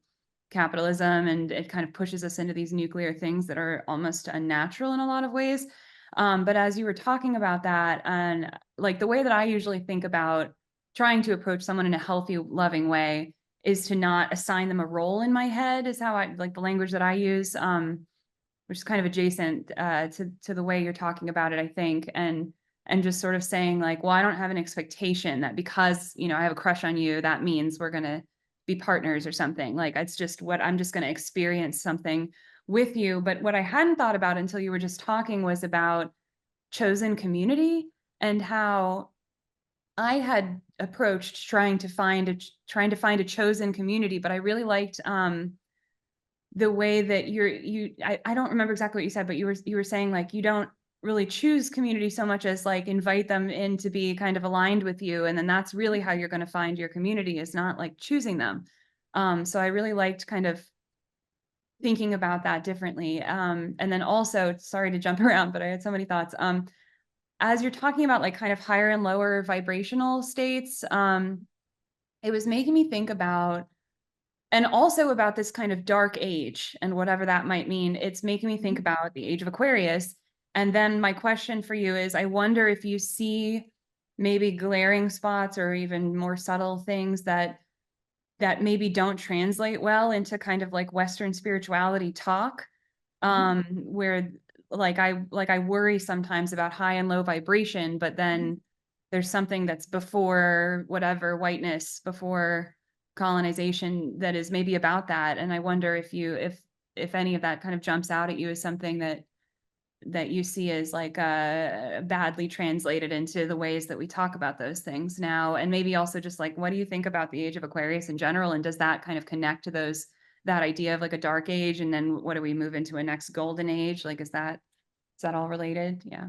capitalism. And it kind of pushes us into these nuclear things that are almost unnatural in a lot of ways. But as you were talking about that, and like the way that I usually think about trying to approach someone in a healthy, loving way is to not assign them a role in my head, is how I like the language that I use, which is kind of adjacent to the way you're talking about it, I think. And just sort of saying like, well, I don't have an expectation that because, I have a crush on you, that means we're going to be partners or something. Like, it's just what I'm just going to experience something with you. But what I hadn't thought about until you were just talking was about chosen community and how I had approached trying to find a chosen community, but I really liked the way that I don't remember exactly what you said, but you were saying like you don't really choose community so much as like invite them in to be kind of aligned with you, and then that's really how you're going to find your community, is not like choosing them. So I really liked kind of thinking about that differently. And then also, sorry to jump around, but I had so many thoughts. As you're talking about like kind of higher and lower vibrational states, it was making me think about, and also about this kind of dark age and whatever that might mean. It's making me think about the Age of Aquarius. And then my question for you is, I wonder if you see maybe glaring spots or even more subtle things that maybe don't translate well into kind of like Western spirituality talk, where like I worry sometimes about high and low vibration, but then there's something that's before whatever whiteness, before colonization, that is maybe about that. And I wonder if any of that kind of jumps out at you as something that you see as like badly translated into the ways that we talk about those things now. And maybe also just like, what do you think about the Age of Aquarius in general? And does that kind of connect to that idea of like a dark age? And then what do we move into a next golden age? Like, is that all related? Yeah.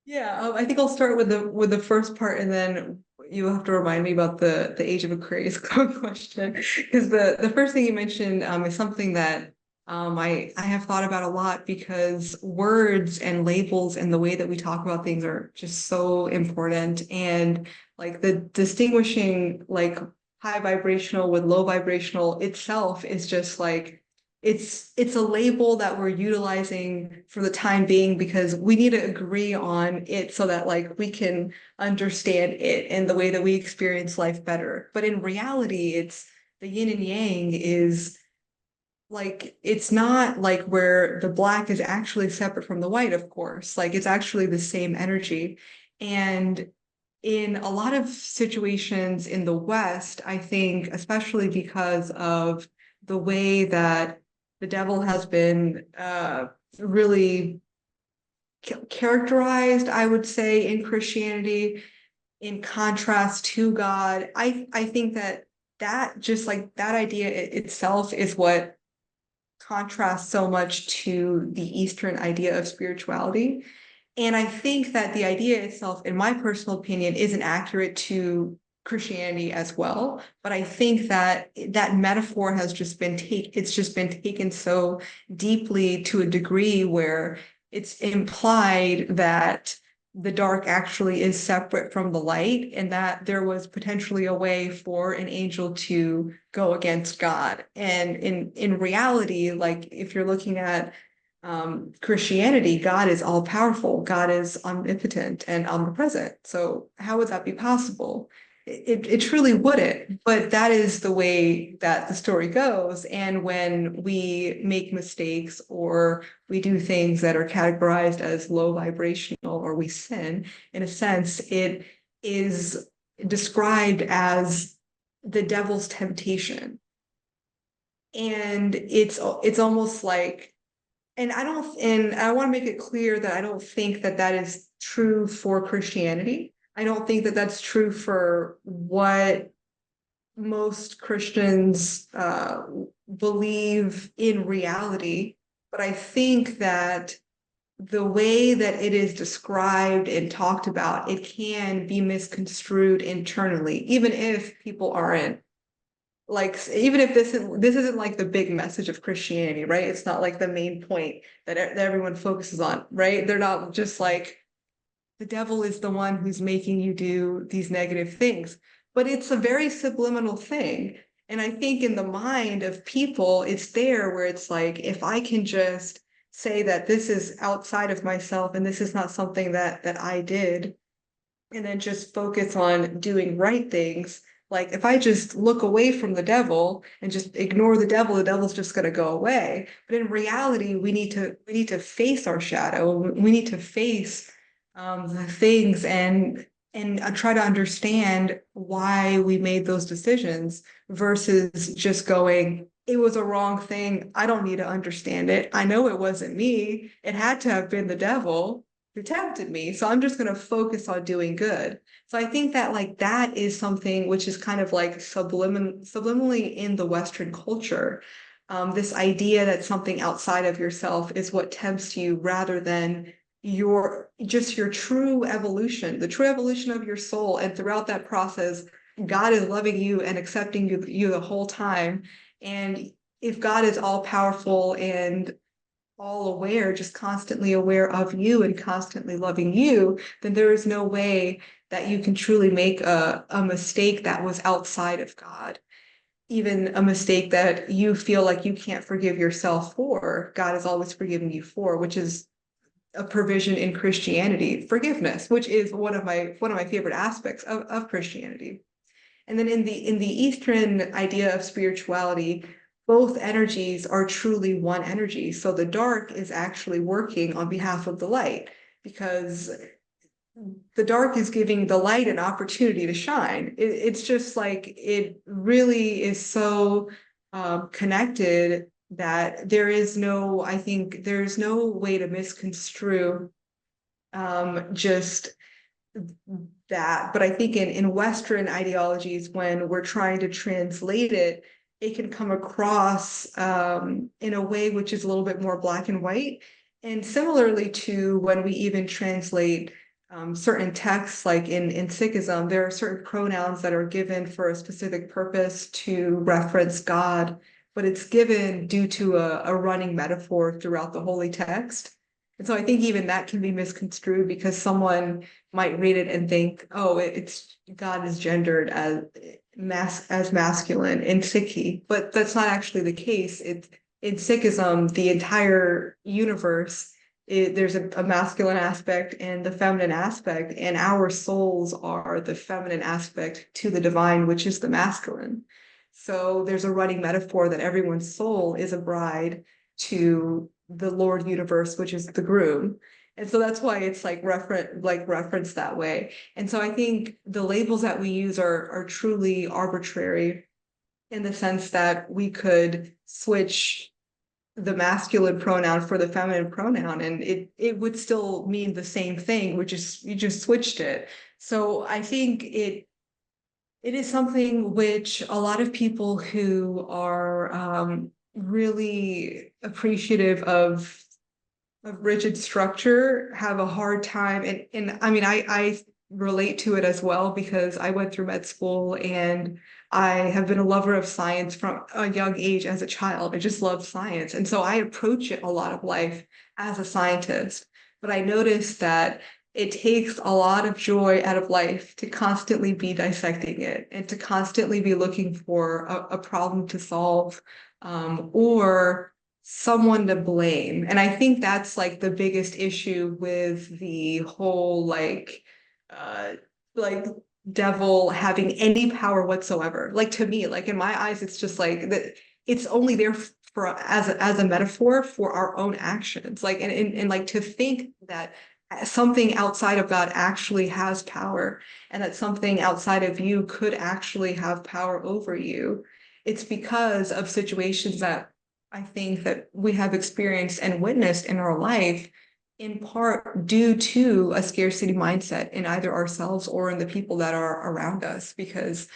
Yeah, I think I'll start with the first part, and then you have to remind me about the Age of Aquarius question, because the first thing you mentioned is something that I have thought about a lot, because words and labels and the way that we talk about things are just so important, and like the distinguishing like high vibrational with low vibrational itself is just like it's a label that we're utilizing for the time being because we need to agree on it so that like we can understand it and the way that we experience life better. But in reality, it's the yin and yang is like, it's not like where the black is actually separate from the white, of course, like it's actually the same energy. And in a lot of situations in the West, I think, especially because of the way that the devil has been really characterized, I would say, in Christianity, in contrast to God. I think that just like that idea itself is what contrasts so much to the Eastern idea of spirituality. And I think that the idea itself, in my personal opinion, isn't accurate to Christianity as well. But I think that that metaphor has just been taken so deeply to a degree where it's implied that the dark actually is separate from the light, and that there was potentially a way for an angel to go against God. And in reality, like if you're looking at Christianity, God is all powerful, God is omnipotent and omnipresent. So how would that be possible? it truly wouldn't, but that is the way that the story goes. And when we make mistakes or we do things that are categorized as low vibrational or we sin, in a sense, it is described as the devil's temptation. And it's almost like, and I want to make it clear that I don't think that that is true for Christianity. I don't think that that's true for what most Christians believe in reality. But I think that the way that it is described and talked about, it can be misconstrued internally, even if people aren't like, even if this isn't like the big message of Christianity, right? It's not like the main point that everyone focuses on, right? They're not just like, the devil is the one who's making you do these negative things, but it's a very subliminal thing. And I think in the mind of people, it's there where it's like, if I can just say that this is outside of myself and this is not something that I did, and then just focus on doing right things. Like if I just look away from the devil and just ignore the devil's just going to go away. But in reality, we need to face our shadow. We need to face the things and try to understand why we made those decisions versus just going, it was a wrong thing. I don't need to understand it. I know it wasn't me. It had to have been the devil who tempted me. So I'm just going to focus on doing good. So I think that like that is something which is kind of like subliminally in the Western culture. This idea that something outside of yourself is what tempts you rather than your true evolution, the true evolution of your soul. And throughout that process, God is loving you and accepting you the whole time. And if God is all powerful and all aware, just constantly aware of you and constantly loving you, then there is no way that you can truly make a mistake that was outside of God. Even a mistake that you feel like you can't forgive yourself for, God is always forgiving you for, which is a provision in Christianity, forgiveness, which is one of my favorite aspects of Christianity. And then in the Eastern idea of spirituality, both energies are truly one energy. So the dark is actually working on behalf of the light because the dark is giving the light an opportunity to shine. It's just like it really is so connected that I think there's no way to misconstrue just that. But I think in Western ideologies, when we're trying to translate it, it can come across in a way which is a little bit more black and white. And similarly to when we even translate certain texts, like in Sikhism, there are certain pronouns that are given for a specific purpose to reference God, but it's given due to a running metaphor throughout the holy text. And so I think even that can be misconstrued because someone might read it and think, oh, it's God is gendered as masculine in Sikhi, but that's not actually the case. It's in Sikhism, the entire universe, there's a masculine aspect and the feminine aspect, and our souls are the feminine aspect to the divine, which is the masculine. So there's a running metaphor that everyone's soul is a bride to the Lord universe, which is the groom. And so that's why it's like referenced that way. And so I think the labels that we use are truly arbitrary in the sense that we could switch the masculine pronoun for the feminine pronoun and it would still mean the same thing, which is you just switched it. So I think it is something which a lot of people who are really appreciative of rigid structure have a hard time. And I mean, I relate to it as well because I went through med school and I have been a lover of science from a young age as a child. I just love science. And so I approach it a lot of life as a scientist. But I noticed that it takes a lot of joy out of life to constantly be dissecting it and to constantly be looking for a problem to solve or someone to blame. And I think that's like the biggest issue with the whole like devil having any power whatsoever. Like to me, like in my eyes, it's just like that it's only there for as a metaphor for our own actions. Like and like to think that something outside of God actually has power and that something outside of you could actually have power over you. It's because of situations that I think that we have experienced and witnessed in our life, in part due to a scarcity mindset in either ourselves or in the people that are around us. Because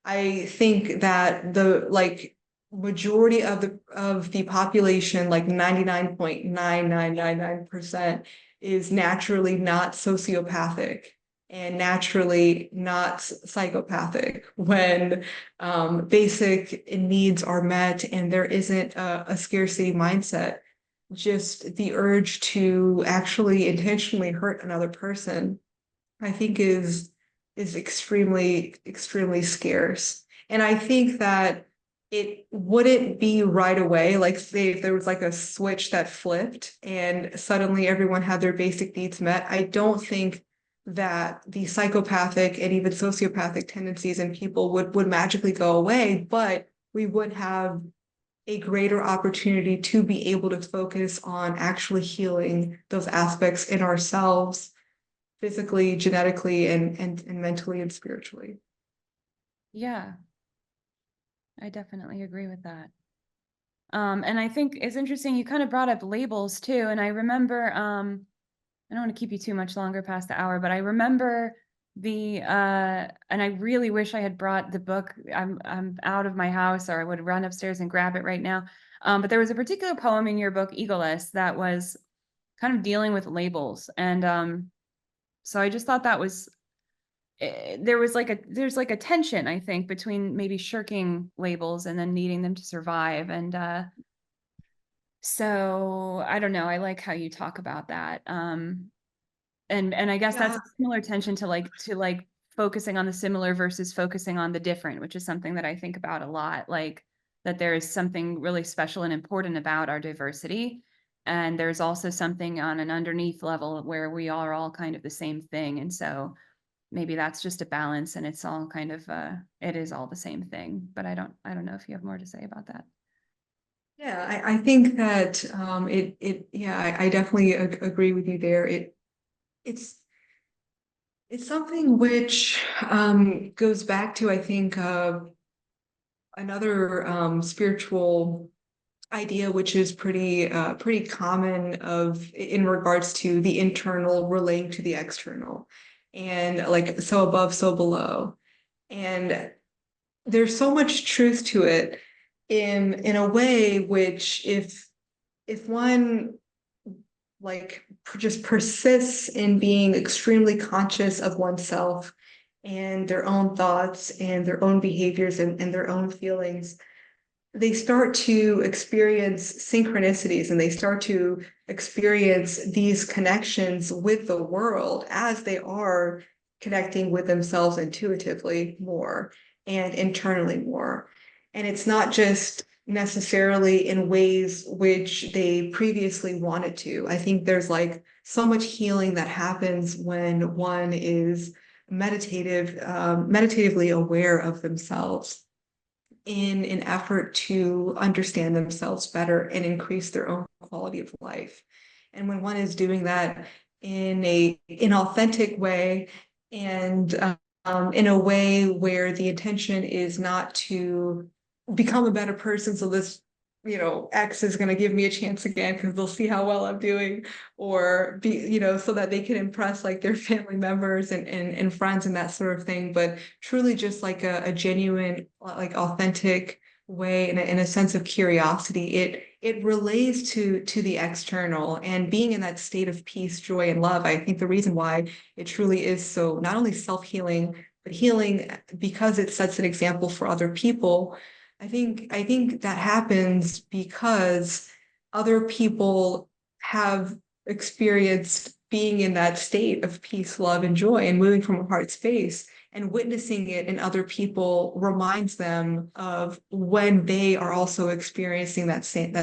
I think that the like majority of the population, like 99.9999%, is naturally not sociopathic and naturally not psychopathic when basic needs are met and there isn't a scarcity mindset. Just the urge to actually intentionally hurt another person, I think is extremely scarce. And I think that it wouldn't be right away, like say if there was like a switch that flipped and suddenly everyone had their basic needs met. I don't think that the psychopathic and even sociopathic tendencies in people would magically go away, but we would have a greater opportunity to be able to focus on actually healing those aspects in ourselves, physically, genetically, and mentally and spiritually. Yeah, I definitely agree with that. And I think it's interesting, you kind of brought up labels too. And I remember, I don't want to keep you too much longer past the hour, but I remember and I really wish I had brought the book. I'm out of my house, or I would run upstairs and grab it right now. But there was a particular poem in your book, Eagleless, that was kind of dealing with labels. And so I just thought that was there's like a tension, I think, between maybe shirking labels and then needing them to survive. And so I don't know, I like how you talk about that. And I guess that's Yeah. a similar tension to like focusing on the similar versus focusing on the different, which is something that I think about a lot, like that there is something really special and important about our diversity. And there's also something on an underneath level where we are all kind of the same thing. And so maybe that's just a balance, and it's all kind of it is all the same thing. But I don't know if you have more to say about that. Yeah, I think that yeah, I definitely agree with you there. It's it's something which goes back to, I think, another spiritual idea, which is pretty common of in regards to the internal relating to the external, and like so above, so below. And there's so much truth to it in a way which if one like just persists in being extremely conscious of oneself and their own thoughts and their own behaviors and their own feelings, they start to experience synchronicities and they start to experience these connections with the world as they are connecting with themselves intuitively more and internally more. And it's not just necessarily in ways which they previously wanted to. I think there's like so much healing that happens when one is meditatively aware of themselves in an effort to understand themselves better and increase their own quality of life. And when one is doing that in an authentic way and in a way where the intention is not to become a better person, so this X is going to give me a chance again because they'll see how well I'm doing, or so that they can impress like their family members and friends and that sort of thing. But truly just like a genuine, like authentic way and in a sense of curiosity, it relates to the external, and being in that state of peace, joy, and love. I think the reason why it truly is so not only self-healing, but healing because it sets an example for other people. I think that happens because other people have experienced being in that state of peace, love, and joy, and moving from a heart space, and witnessing it in other people reminds them of when they are also experiencing that same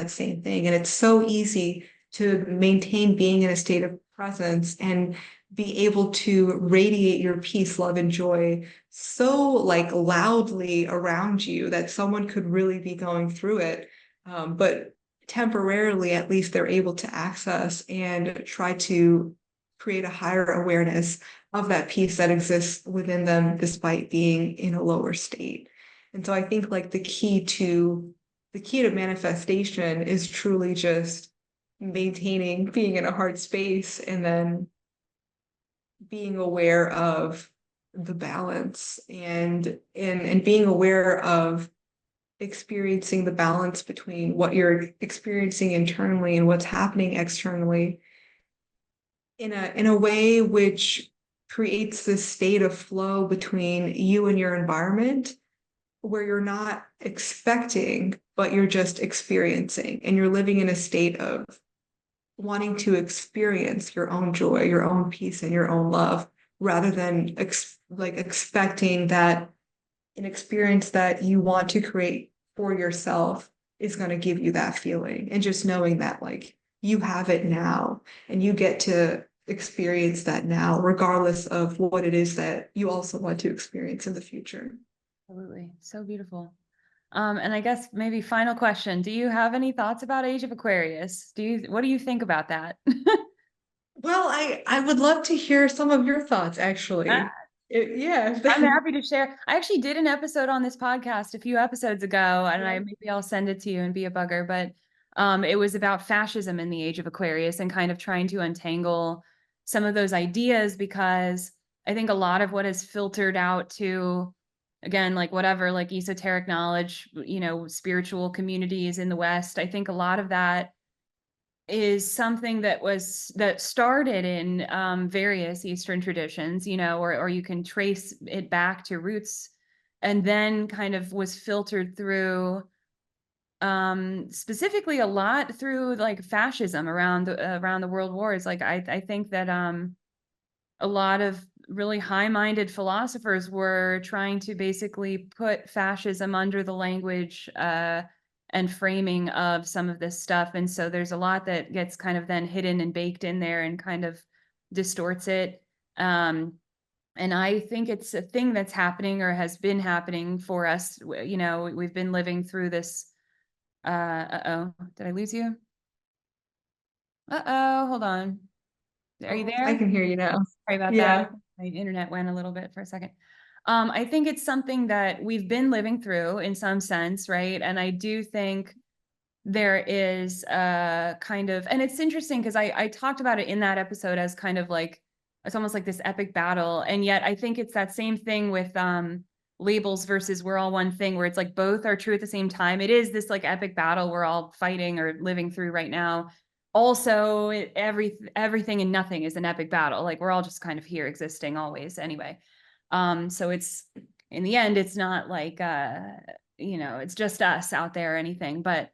thing. And it's so easy to maintain being in a state of presence and be able to radiate your peace, love, and joy so like loudly around you that someone could really be going through it. But temporarily, at least they're able to access and try to create a higher awareness of that peace that exists within them despite being in a lower state. And so I think like the key to manifestation is truly just maintaining being in a hard space and then being aware of the balance and being aware of experiencing the balance between what you're experiencing internally and what's happening externally in a way which creates this state of flow between you and your environment where you're not expecting, but you're just experiencing, and you're living in a state of wanting to experience your own joy, your own peace, and your own love, rather than expecting that an experience that you want to create for yourself is going to give you that feeling. And just knowing that like you have it now and you get to experience that now, regardless of what it is that you also want to experience in the future. Absolutely. So beautiful. And I guess maybe final question. Do you have any thoughts about Age of Aquarius? What do you think about that? Well, I would love to hear some of your thoughts, actually. Yeah. I'm happy to share. I actually did an episode on this podcast a few episodes ago, and maybe I'll send it to you and be a bugger, but it was about fascism in the Age of Aquarius and kind of trying to untangle some of those ideas, because I think a lot of what is filtered out to, again, like whatever, like esoteric knowledge, spiritual communities in the West, I think a lot of that is something that started in various Eastern traditions, or you can trace it back to roots, and then kind of was filtered through specifically a lot through like fascism around the world wars. Like I think that a lot of really high-minded philosophers were trying to basically put fascism under the language and framing of some of this stuff. And so there's a lot that gets kind of then hidden and baked in there and kind of distorts it. And I think it's a thing that's happening or has been happening for us. We've been living through this. Uh-oh, did I lose you? Uh-oh, hold on. Are you there? I can hear you now. Sorry about that. My internet went a little bit for a second. I think it's something that we've been living through in some sense, right? And I do think there is a kind of, and it's interesting because I talked about it in that episode as kind of like, it's almost like this epic battle. And yet I think it's that same thing with labels versus we're all one thing, where it's like both are true at the same time. It is this like epic battle we're all fighting or living through right now. Also, everything and nothing is an epic battle. Like we're all just kind of here existing always anyway. So it's, in the end, it's not like it's just us out there or anything. But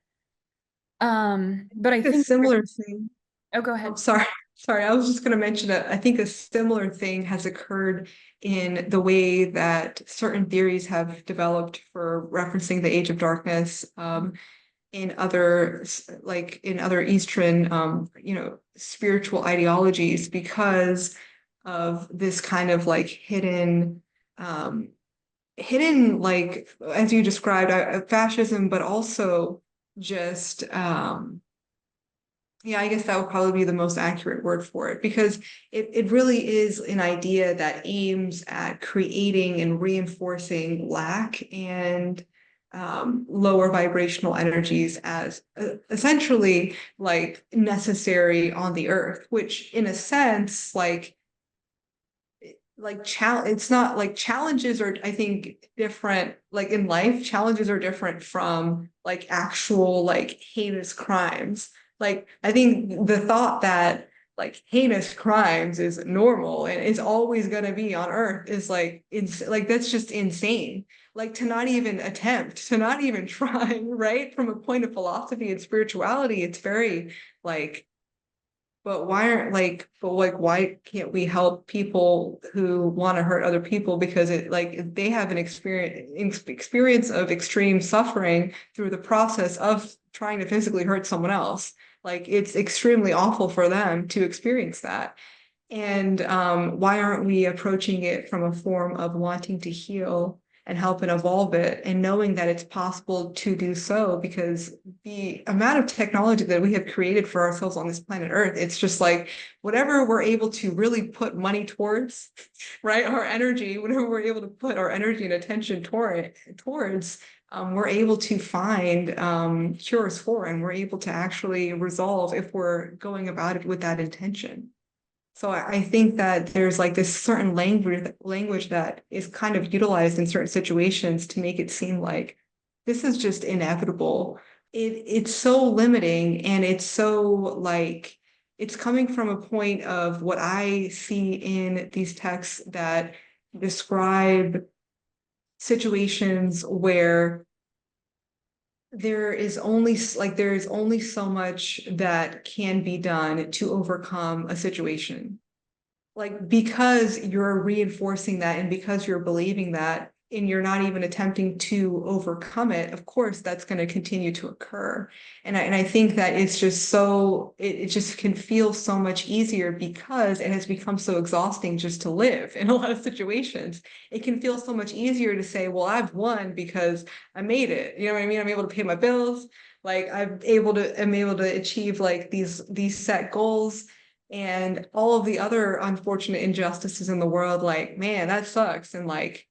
I think a similar thing. Oh, go ahead. Oh, sorry. I was just going to mention that I think a similar thing has occurred in the way that certain theories have developed for referencing the Age of Darkness. In other Eastern, spiritual ideologies, because of this kind of like hidden, like as you described, fascism, but also just, I guess that would probably be the most accurate word for it, because it really is an idea that aims at creating and reinforcing lack and lower vibrational energies as essentially like necessary on the earth, which in a sense, it's not like challenges are, I think, different. Like in life, challenges are different from like actual like heinous crimes. Like I think the thought that like heinous crimes is normal and is always going to be on earth is like that's just insane. Like to not even attempt, to not even try, right? From a point of philosophy and spirituality, it's very like, why can't we help people who want to hurt other people? Because they have an experience of extreme suffering through the process of trying to physically hurt someone else. Like it's extremely awful for them to experience that. And why aren't we approaching it from a form of wanting to heal and help and evolve it, and knowing that it's possible to do so? Because the amount of technology that we have created for ourselves on this planet Earth, it's just like whatever we're able to really put money towards, right? Our energy, whatever we're able to put our energy and attention towards, we're able to find cures for, and we're able to actually resolve if we're going about it with that intention. So I think that there's like this certain language that is kind of utilized in certain situations to make it seem like this is just inevitable. It's so limiting, and it's so like it's coming from a point of what I see in these texts that describe situations where there is only so much that can be done to overcome a situation. Like, because you're reinforcing that, and because you're believing that, and you're not even attempting to overcome it, of course, that's going to continue to occur. And I think that it's just so, it just can feel so much easier because it has become so exhausting just to live in a lot of situations. It can feel so much easier to say, well, I've won because I made it. You know what I mean? I'm able to pay my bills. Like I'm able to achieve like these set goals. And all of the other unfortunate injustices in the world, like, man, that sucks. And like,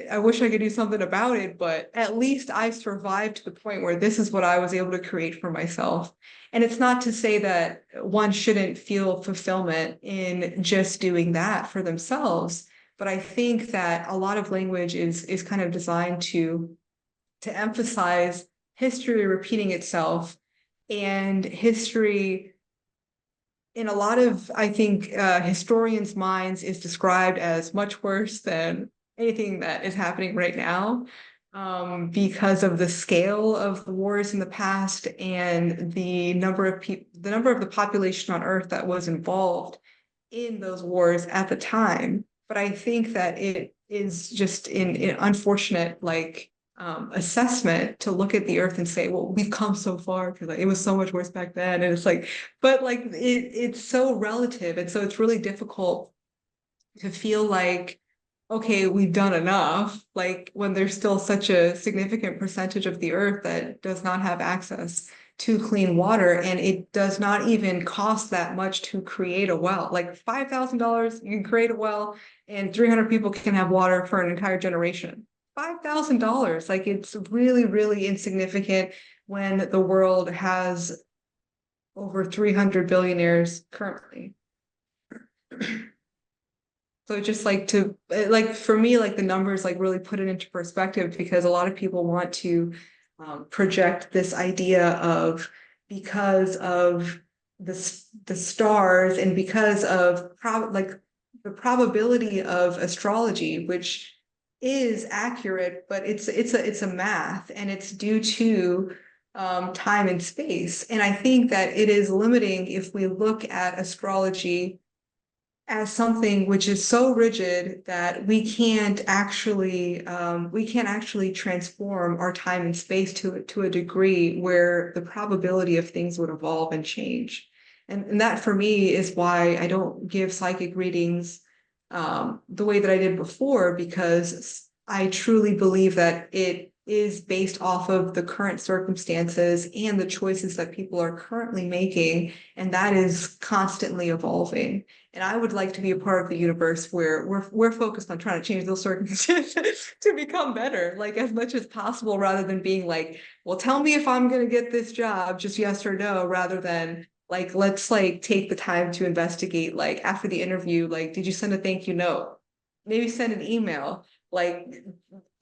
I wish I could do something about it, but at least I survived to the point where this is what I was able to create for myself. And it's not to say that one shouldn't feel fulfillment in just doing that for themselves, but I think that a lot of language is kind of designed to emphasize history repeating itself, and history in a lot of, I think, historians' minds is described as much worse than anything that is happening right now, because of the scale of the wars in the past and the number of the population on Earth that was involved in those wars at the time. But I think that it is just in unfortunate, like, assessment to look at the Earth and say, well, we've come so far because like, it was so much worse back then. And it's like, but like it's so relative. And so it's really difficult to feel like, okay, we've done enough, like when there's still such a significant percentage of the Earth that does not have access to clean water, and it does not even cost that much to create a well. Like $5,000, you can create a well, and 300 people can have water for an entire generation. $5,000, like it's really, really insignificant when the world has over 300 billionaires currently. So just like to, like for me, like the numbers like really put it into perspective, because a lot of people want to project this idea of, because of the stars and because of like the probability of astrology, which is accurate, but it's a math, and it's due to time and space. And I think that it is limiting if we look at astrology as something which is so rigid that we can't actually transform our time and space to a degree where the probability of things would evolve and change. And that for me is why I don't give psychic readings the way that I did before, because I truly believe that it is based off of the current circumstances and the choices that people are currently making, and that is constantly evolving. And I would like to be a part of the universe where we're focused on trying to change those circumstances to become better, like as much as possible, rather than being like, well, tell me if I'm going to get this job, just yes or no, rather than like, let's like take the time to investigate, like after the interview, like, did you send a thank you note? Maybe send an email, like,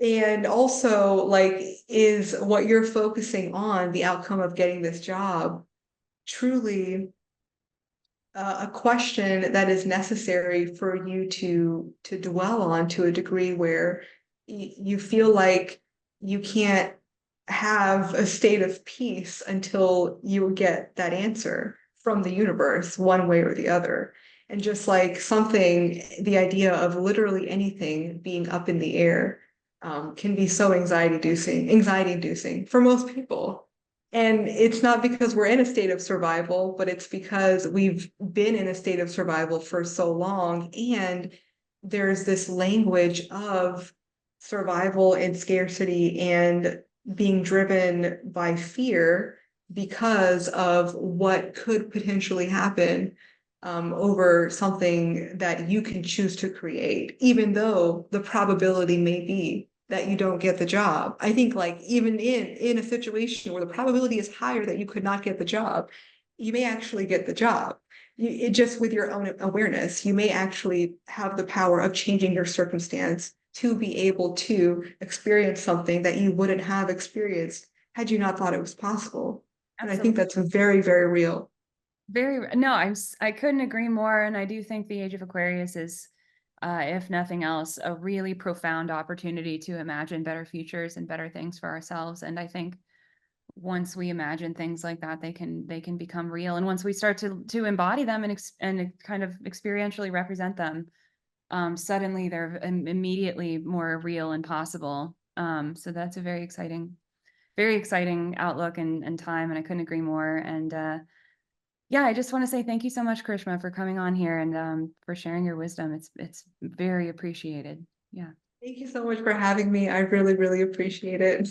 and also like, is what you're focusing on, the outcome of getting this job, truly a question that is necessary for you to dwell on to a degree where you feel like you can't have a state of peace until you get that answer from the universe one way or the other. And just like something, the idea of literally anything being up in the air can be so anxiety inducing for most people. And it's not because we're in a state of survival, but it's because we've been in a state of survival for so long. And there's this language of survival and scarcity and being driven by fear because of what could potentially happen over something that you can choose to create, even though the probability may be that you don't get the job. I think like even in a situation where the probability is higher that you could not get the job, you may actually get the job. It just with your own awareness, you may actually have the power of changing your circumstance to be able to experience something that you wouldn't have experienced had you not thought it was possible. And I think that's very, very real. No, I couldn't agree more. And I do think the Age of Aquarius is, if nothing else, a really profound opportunity to imagine better futures and better things for ourselves. And I think once we imagine things like that, they can become real. And once we start to embody them and kind of experientially represent them, suddenly they're immediately more real and possible. So that's a very exciting outlook and time. And I couldn't agree more. And yeah, I just want to say thank you so much, Karishma, for coming on here and for sharing your wisdom. It's very appreciated. Yeah. Thank you so much for having me. I really, really appreciate it.